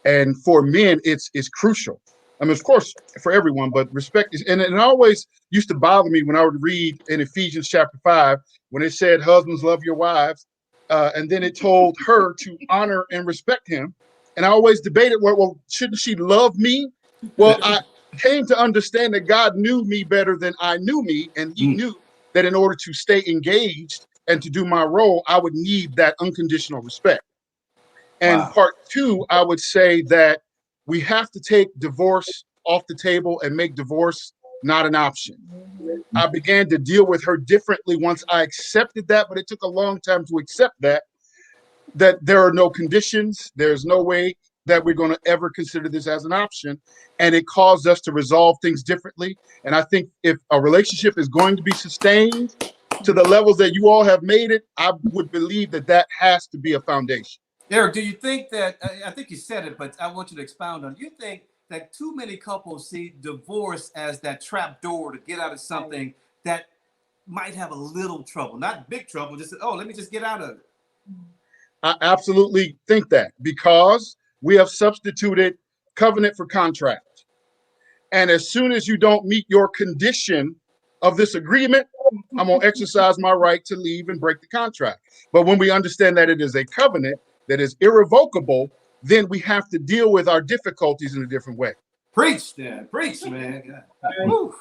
And for men, it's crucial. I mean, of course, for everyone, but respect is, and it always used to bother me when I would read in Ephesians chapter 5, when it said, husbands, love your wives. And then it told her to honor and respect him. And I always debated, well, shouldn't she love me? Well, I came to understand that God knew me better than I knew me. And he knew that in order to stay engaged and to do my role, I would need that unconditional respect. And part two, I would say that we have to take divorce off the table and make divorce not an option. I began to deal with her differently once I accepted that, but it took a long time to accept that there are no conditions. There's no way that we're going to ever consider this as an option. And it caused us to resolve things differently. And I think if a relationship is going to be sustained to the levels that you all have made it, I would believe that has to be a foundation. Eric, do you think that, I think you said it, but I want you to expound on it. You think that too many couples see divorce as that trap door to get out of something that might have a little trouble, not big trouble, just, oh, let me just get out of it. I absolutely think that, because we have substituted covenant for contract. And as soon as you don't meet your condition of this agreement, I'm going to exercise my right to leave and break the contract. But when we understand that it is a covenant that is irrevocable, then we have to deal with our difficulties in a different way. Preach, Dan. Preach, man.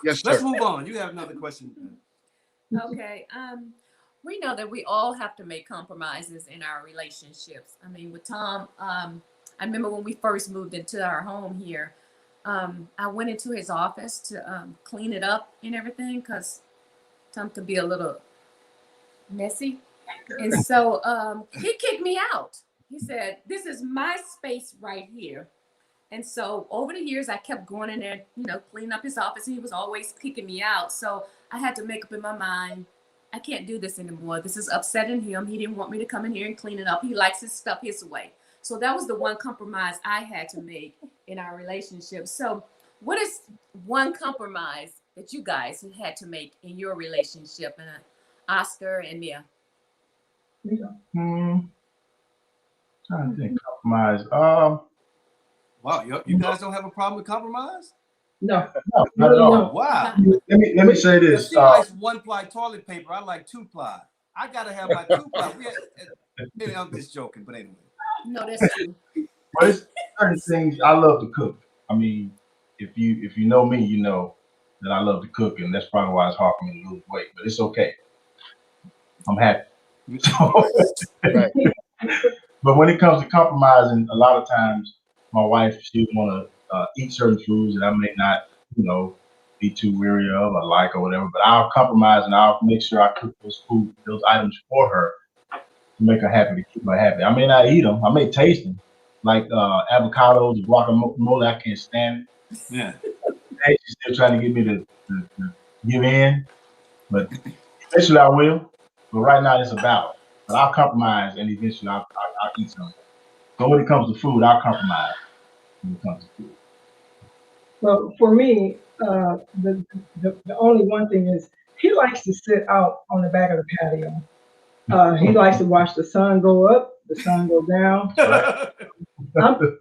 Yes, sir. Let's move on. You have another question. Okay. We know that we all have to make compromises in our relationships. I mean, with Tom, I remember when we first moved into our home here, I went into his office to clean it up and everything, because Tom could be a little messy. And so he kicked me out. He said, this is my space right here. And so over the years, I kept going in there, cleaning up his office. And he was always kicking me out. So I had to make up in my mind, I can't do this anymore. This is upsetting him. He didn't want me to come in here and clean it up. He likes his stuff his way. So that was the one compromise I had to make in our relationship. So what is one compromise that you guys had to make in your relationship? And Oscar and Mia. Trying to think, compromise. Wow, you guys don't have a problem with compromise? No, not at all. Wow. Let me say this. She likes 1-ply toilet paper. I like 2-ply. I gotta have my 2-ply. I'm just joking, but anyway. No, that's true. But it's certain things. I love to cook. I mean, if you know me, you know that I love to cook, and that's probably why it's hard for me to lose weight. But it's okay. I'm happy. Right. But when it comes to compromising, a lot of times my wife, she want to eat certain foods that I may not, be too weary of or like or whatever. But I'll compromise and I'll make sure I cook those items for her to make her happy, to keep her happy. I may not eat them. I may taste them, like avocados, guacamole. I can't stand it. Yeah. She's still trying to get me to give in, but eventually I will. But right now it's a battle. But I'll compromise, and eventually I'll eat something. So when it comes to food, I'll compromise when it comes to food. well, for me, the only one thing is he likes to sit out on the back of the patio. He likes to watch the sun go up, the sun go down.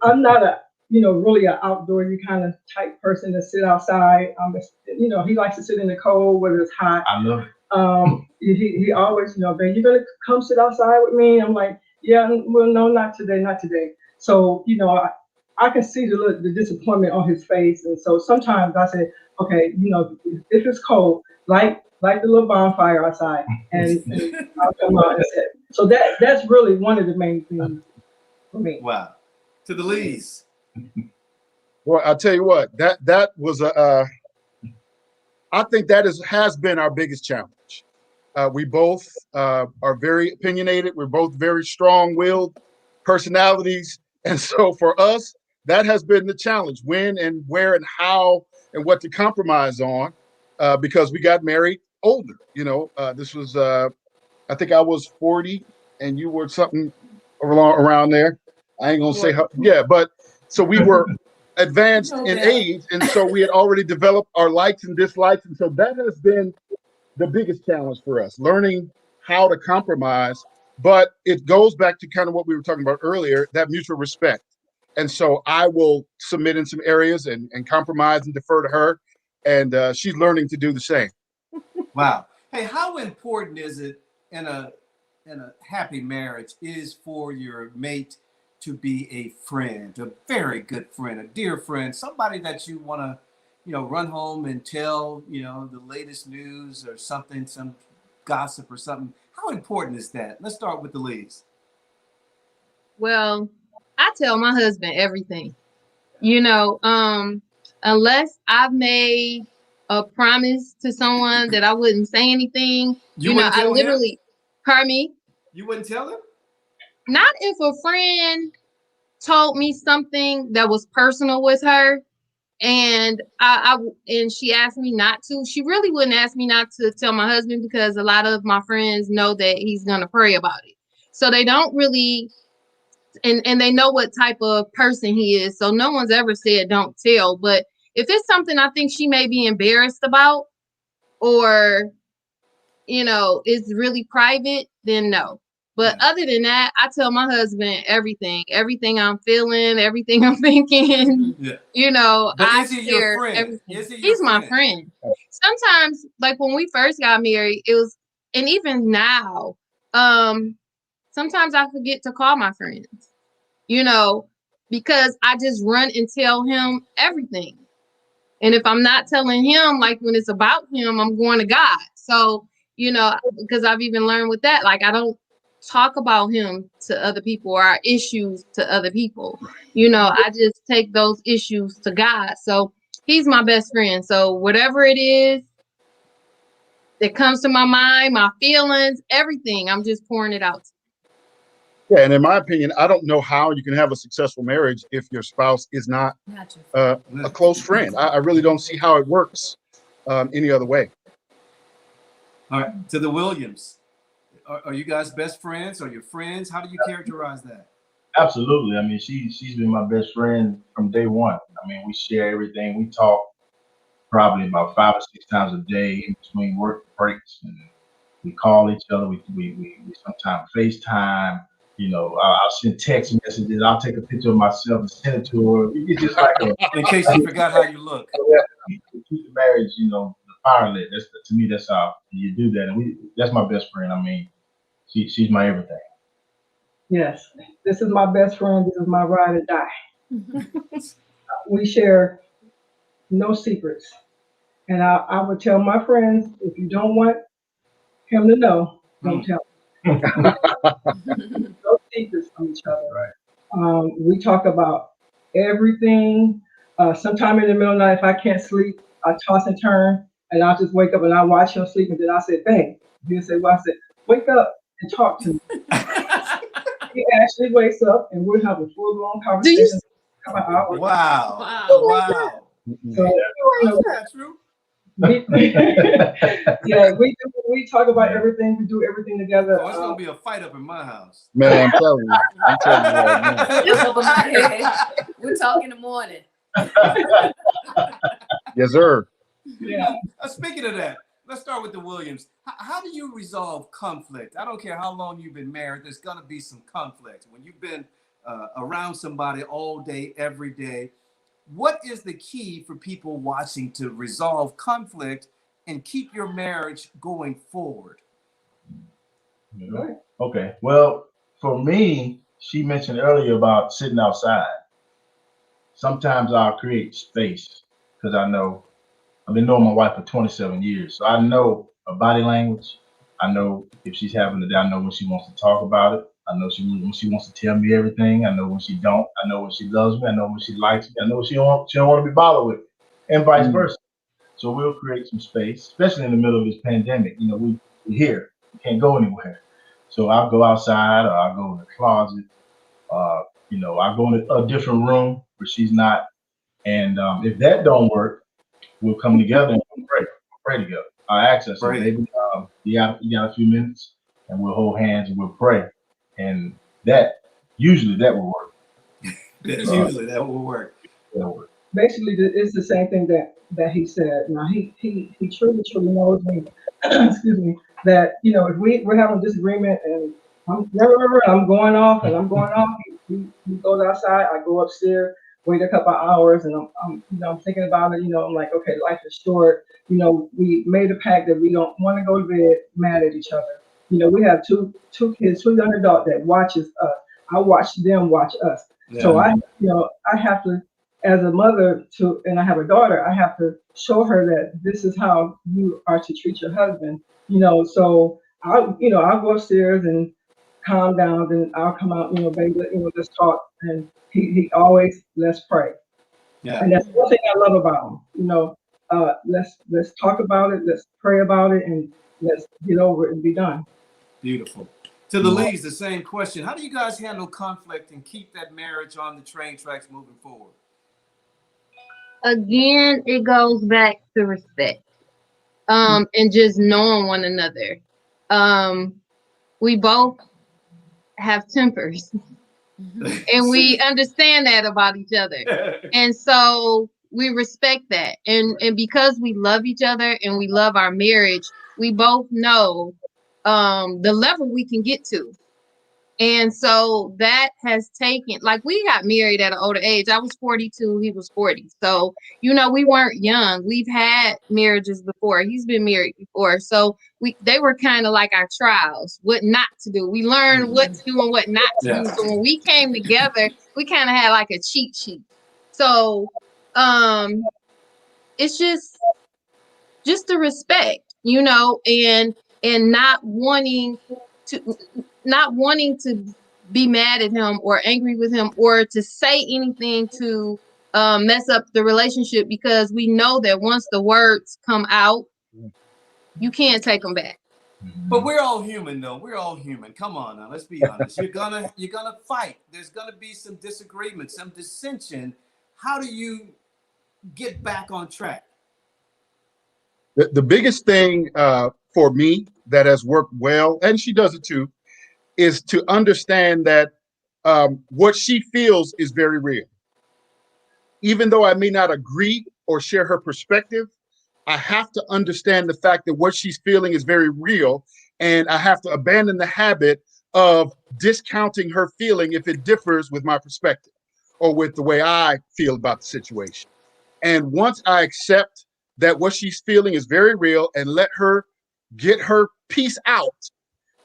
I'm not a really an outdoorsy kind of type person to sit outside. He likes to sit in the cold, whether it's hot. I love it. He always, babe, you're gonna come sit outside with me? I'm like, yeah, well, no, not today, not today. So, I can see the disappointment on his face. And so sometimes I say, okay, if it's cold, light the little bonfire outside, and I'll come out and sit. So that's really one of the main things for me. Wow. To the Lees. Well, I'll tell you what, that was I think that has been our biggest challenge. We both are very opinionated. We're both very strong-willed personalities. And so for us, that has been the challenge: when and where and how and what to compromise on, because we got married older. This was, I think I was 40 and you were something around there. I ain't gonna say how, yeah, but so we were advanced in age, and so we had already developed our likes and dislikes, and so that has been the biggest challenge for us, learning how to compromise. But it goes back to kind of what we were talking about earlier, that mutual respect. And so I will submit in some areas and compromise and defer to her, and she's learning to do the same. Wow. Hey, how important is it in a happy marriage is for your mate to be a friend, a very good friend, a dear friend, somebody that you want to, run home and tell, the latest news or something, some gossip or something. How important is that? Let's start with the Lees. Well, I tell my husband everything, unless I've made a promise to someone that I wouldn't say anything. I literally, pardon me? You wouldn't tell him? Not if a friend told me something that was personal with her, and and she asked me not to. She really wouldn't ask me not to tell my husband, because a lot of my friends know that he's gonna pray about it. So they don't really, and they know what type of person he is. So no one's ever said don't tell. But if it's something I think she may be embarrassed about, or is really private, then no. But other than that, I tell my husband everything I'm feeling, everything I'm thinking. But I is he share your friend? everything. Is he your He's my friend. Sometimes, like when we first got married, it was, and even now, sometimes I forget to call my friends, because I just run and tell him everything. And if I'm not telling him, like when it's about him, I'm going to God. So, because I've even learned with that, like I don't talk about him to other people or our issues to other people. I just take those issues to God. So he's my best friend. So whatever it is that comes to my mind, my feelings, everything, I'm just pouring it out. Yeah, and in my opinion, I don't know how you can have a successful marriage if your spouse is not a close friend. I really don't see how it works any other way. All right, to the Williams. Are you guys best friends? Are you friends? How do you characterize that? Absolutely. I mean, she's been my best friend from day one. I mean, we share everything. We talk probably about 5 or 6 times a day in between work breaks, and we call each other. We sometimes FaceTime. I'll send text messages. I'll take a picture of myself and send it to her. It's just like in case you forgot how you look. Keep the marriage, the fire lit. To me, that's how you do that. And that's my best friend. I mean, she's my everything. Yes, this is my best friend. This is my ride or die. We share no secrets. And I would tell my friends, if you don't want him to know, don't tell him. No secrets from each other. Right. We talk about everything. Sometime in the middle of the night, if I can't sleep, I toss and turn, and I'll just wake up and I watch him sleep, and then I say, "Bang!" He'll say, "Well," I said, "Wake up and talk to me." He actually wakes up, and we'll have a full-blown conversation. Wow! Wow! So, that's true. Yeah, we talk about everything. We do everything together. Oh, it's gonna be a fight up in my house. Man, I'm telling you right now. Over my head. We'll talk in the morning. Yes, sir. Yeah. Speaking of that, let's start with the Williams. How do you resolve conflict? I don't care how long you've been married. There's gonna be some conflict when you've been around somebody all day, every day. What is the key for people watching to resolve conflict and keep your marriage going forward? Okay. Well, for me, she mentioned earlier about sitting outside. Sometimes I'll create space because I know I've been knowing my wife for 27 years. So I know her body language. I know if she's having a day, I know when she wants to talk about it. I know when she wants to tell me everything. I know when she don't. I know when she loves me. I know when she likes me. I know when she don't want to be bothered with me, and vice versa. So we'll create some space, especially in the middle of this pandemic. You know, we're here. We can't go anywhere. So I'll go outside, or I'll go in the closet. You know, I'll go in a different room where she's not. And if that don't work, we'll come together and we'll pray. We'll pray together. I ask her, I say, baby, you got a few minutes, and we'll hold hands and we'll pray. And usually that will work. Usually that will work. That'll work. Basically, it's the same thing that he said. Now he truly knows me. Excuse me. That, you know, if we're having a disagreement and I'm going off and I'm going off, he goes outside. I go upstairs, wait a couple of hours, and I'm thinking about it. You know, I'm like, okay, life is short. You know, we made a pact that we don't want to go to bed mad at each other. You know, we have two kids, 2 young adults that watches us. I watch them watch us. Yeah. So I have to, as a mother and I have a daughter, I have to show her that this is how you are to treat your husband. You know, so I'll go upstairs and calm down, then I'll come out, baby, let's talk. And he always, let's pray. Yeah. And that's one thing I love about him. Let's talk about it, let's pray about it, and let's get over it and be done. Beautiful. To the leads, the same question. How do you guys handle conflict and keep that marriage on the train tracks moving forward? Again, it goes back to respect. And just knowing one another. We both have tempers and we understand that about each other. And so we respect that. And because we love each other and we love our marriage, we both know the level we can get to. And so that has taken, like, we got married at an older age. I was 42, he was 40. So, we weren't young. We've had marriages before. He's been married before. So they were kind of like our trials, what not to do. We learned what to do and what not to do. So when we came together, we kind of had like a cheat sheet. So it's just the respect, and not wanting to be mad at him or angry with him or to say anything to mess up the relationship, because we know that once the words come out, you can't take them back. But we're all human, though. We're all human. Come on now, let's be honest. You're gonna fight. There's gonna be some disagreement, some dissension. How do you get back on track? The biggest thing for me that has worked well, and she does it too, is to understand that what she feels is very real. Even though I may not agree or share her perspective, I have to understand the fact that what she's feeling is very real, and I have to abandon the habit of discounting her feeling if it differs with my perspective or with the way I feel about the situation. And once I accept that what she's feeling is very real and let her get her piece out,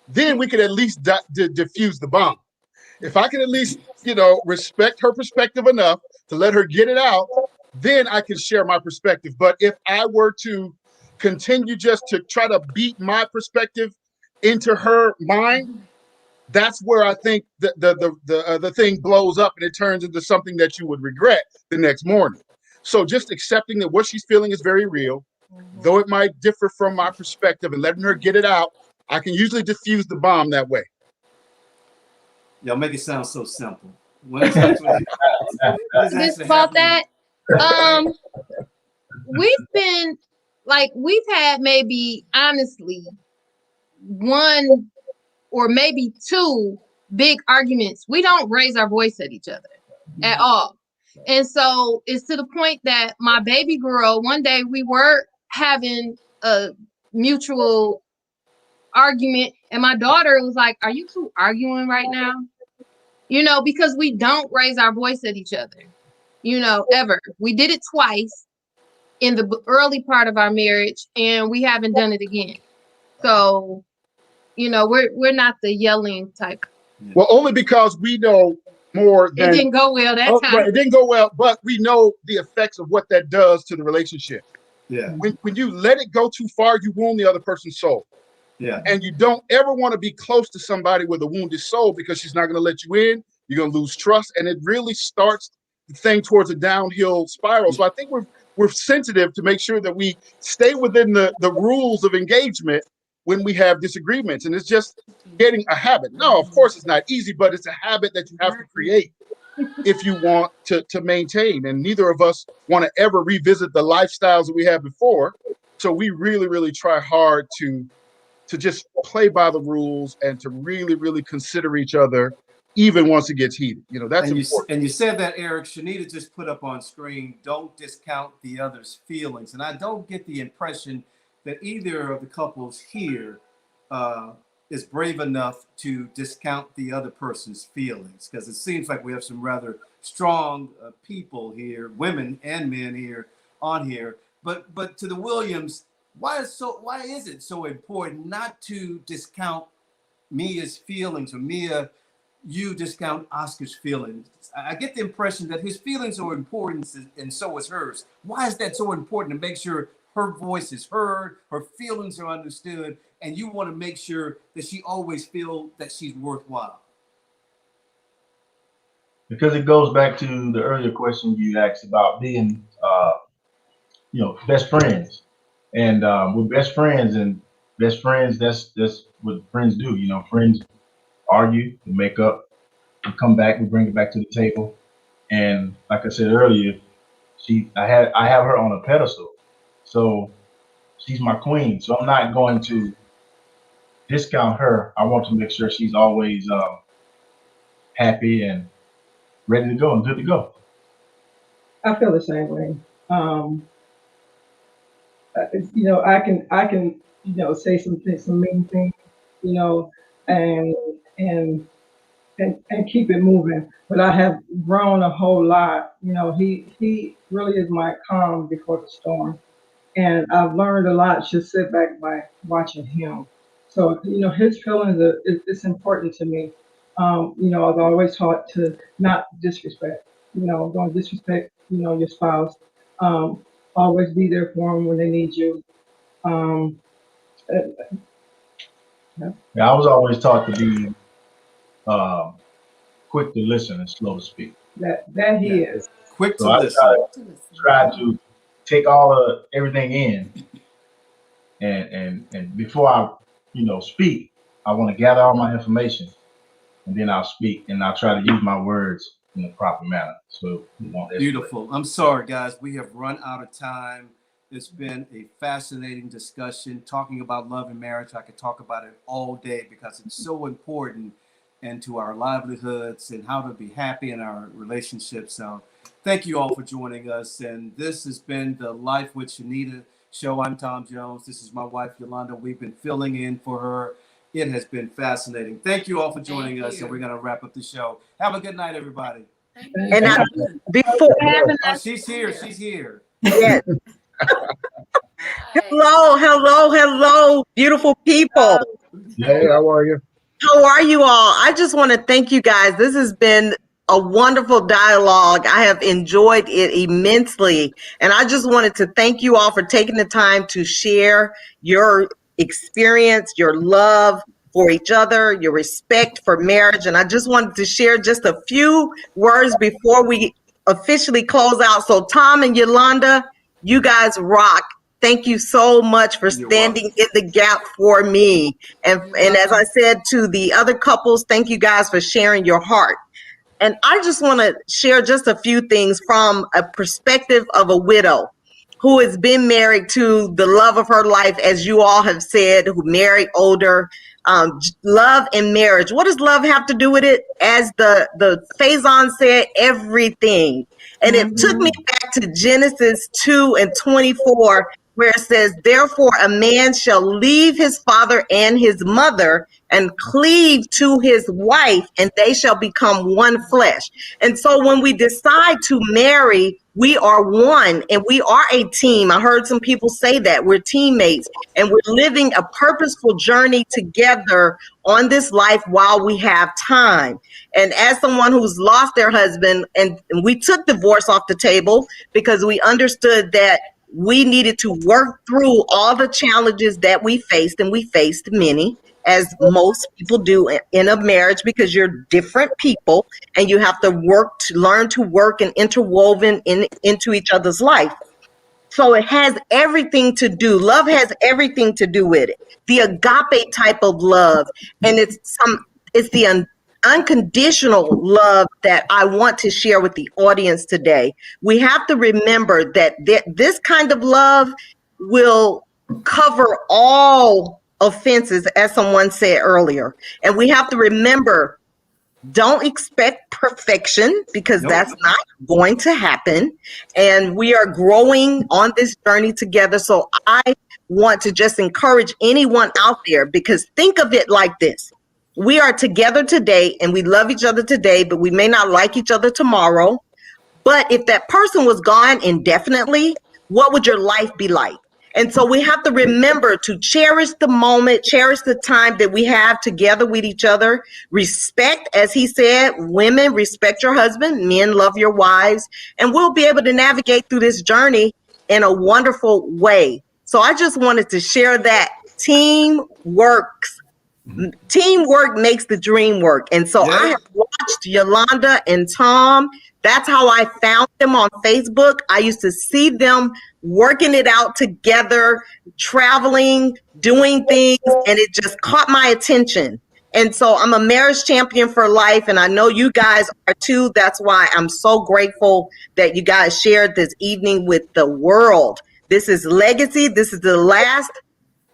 then we can at least diffuse the bomb. If I can at least, respect her perspective enough to let her get it out, then I can share my perspective. But if I were to continue just to try to beat my perspective into her mind, that's where I think the thing blows up and it turns into something that you would regret the next morning. So just accepting that what she's feeling is very real, though it might differ from my perspective, and letting her get it out, I can usually diffuse the bomb that way. Y'all make it sound so simple. What is actually just about that. We've had maybe, honestly, 1 or maybe 2 big arguments. We don't raise our voice at each other at all. And so it's to the point that my baby girl, one day we were having a mutual argument, and my daughter was like, "Are you two arguing right now?" Because we don't raise our voice at each other, ever. We did it twice in the early part of our marriage, and we haven't done it again. So, we're not the yelling type. Well, only because we know more than it didn't go well that time. Right, it didn't go well, but we know the effects of what that does to the relationship. Yeah. When you let it go too far, you wound the other person's soul. Yeah. And you don't ever want to be close to somebody with a wounded soul, because she's not going to let you in. You're going to lose trust, and it really starts the thing towards a downhill spiral. So I think we're sensitive to make sure that we stay within the rules of engagement when we have disagreements. And it's just getting a habit. No, of course it's not easy, but it's a habit that you have to create if you want to maintain. And neither of us want to ever revisit the lifestyles that we had before. So we really, really try hard to just play by the rules and to really, really consider each other, even once it gets heated. You know, that's important. And you said that, Eric. Shenita just put up on screen, don't discount the other's feelings. And I don't get the impression that either of the couples here is brave enough to discount the other person's feelings, because it seems like we have some rather strong people here, women and men here on here. But to the Williams, why is it so important not to discount Mia's feelings, or Mia, you discount Oscar's feelings? I get the impression that his feelings are important, and so is hers. Why is that so important, to make sure her voice is heard, her feelings are understood, and you want to make sure that she always feels that she's worthwhile? Because it goes back to the earlier question you asked about being, best friends. And we're best friends, that's what friends do. You know, friends argue, we make up, we come back, we bring it back to the table. And like I said earlier, I have her on a pedestal. So she's my queen. So I'm not going to discount her. I want to make sure she's always happy and ready to go and good to go. I feel the same way. I can, say some mean things, and keep it moving. But I have grown a whole lot. He really is my calm before the storm. And I've learned a lot just sit back by watching him. So, his feelings it's important to me. I've always taught to not disrespect, don't disrespect, your spouse. Always be there for them when they need you. Yeah, I was always taught to be quick to listen and slow to speak. That he is. Quick to So I listen. try to take everything in, and before I speak, I want to gather all my information, and then I'll speak, and I'll try to use my words in the proper manner. So we won't escalate. Beautiful. I'm sorry, guys. We have run out of time. It's been a fascinating discussion talking about love and marriage. I could talk about it all day because it's so important into our livelihoods and how to be happy in our relationships. So thank you all for joining us. And this has been the Life with Shenita show. I'm Tom Jones. This is my wife, Yolanda. We've been filling in for her. It has been fascinating. Thank you all for joining us. And we're going to wrap up the show. Have a good night, everybody. And before she's here. She's here. Yes. Hello, beautiful people. Hey, how are you? How are you all? I just want to thank you guys. This has been a wonderful dialogue. I have enjoyed it immensely. And I just wanted to thank you all for taking the time to share your experience, your love for each other, your respect for marriage. And I just wanted to share just a few words before we officially close out. So Tom and Yolanda, you guys rock. Thank you so much for standing in the gap for me. And as I said to the other couples, thank you guys for sharing your heart. And I just want to share just a few things from a perspective of a widow who has been married to the love of her life, as you all have said, who married older. Love and marriage. What does love have to do with it? As the Faison said, everything. And it took me back to Genesis 2:24, where it says, therefore a man shall leave his father and his mother and cleave to his wife, and they shall become one flesh. And so when we decide to marry, we are one and we are a team. I heard some people say that we're teammates and we're living a purposeful journey together on this life while we have time. And as someone who's lost their husband, and we took divorce off the table because we understood that we needed to work through all the challenges that we faced, and we faced many, as most people do in a marriage, because you're different people and you have to learn to work and interwoven into each other's life. So it has everything to do, love has everything to do with it. The agape type of love, and it's the unconditional love that I want to share with the audience today. We have to remember that this kind of love will cover all offenses, as someone said earlier. And we have to remember, don't expect perfection, because that's not going to happen. And we are growing on this journey together. So I want to just encourage anyone out there, because think of it like this. We are together today and we love each other today, but we may not like each other tomorrow. But if that person was gone indefinitely, what would your life be like? And so we have to remember to cherish the moment, cherish the time that we have together with each other. Respect, as he said, women, respect your husband, men, love your wives, and we'll be able to navigate through this journey in a wonderful way. So I just wanted to share that teamwork makes the dream work. And so I have watched Yolanda and Tom. That's how I found them on Facebook. I used to see them working it out together, traveling, doing things, and it just caught my attention. And so I'm a marriage champion for life, and I know you guys are too. That's why I'm so grateful that you guys shared this evening with the world. This is Legacy. This is the last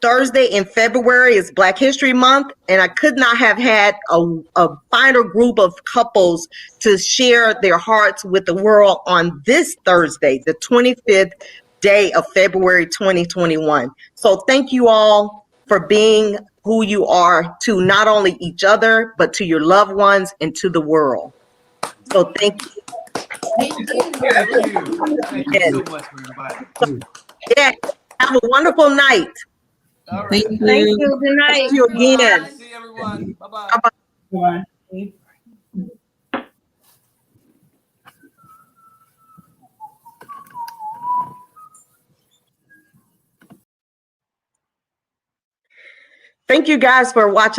Thursday in February. Is Black History Month, and I could not have had a finer group of couples to share their hearts with the world on this Thursday, the 25th day of February 2021. So thank you all for being who you are to not only each other, but to your loved ones and to the world. So thank you. Thank you. Thank you so much for inviting. Yeah, have a wonderful night. All right. Thank you. Thank you. Good night. Thank you again. See everyone. Bye-bye. Bye-bye. Bye. Thank you guys for watching.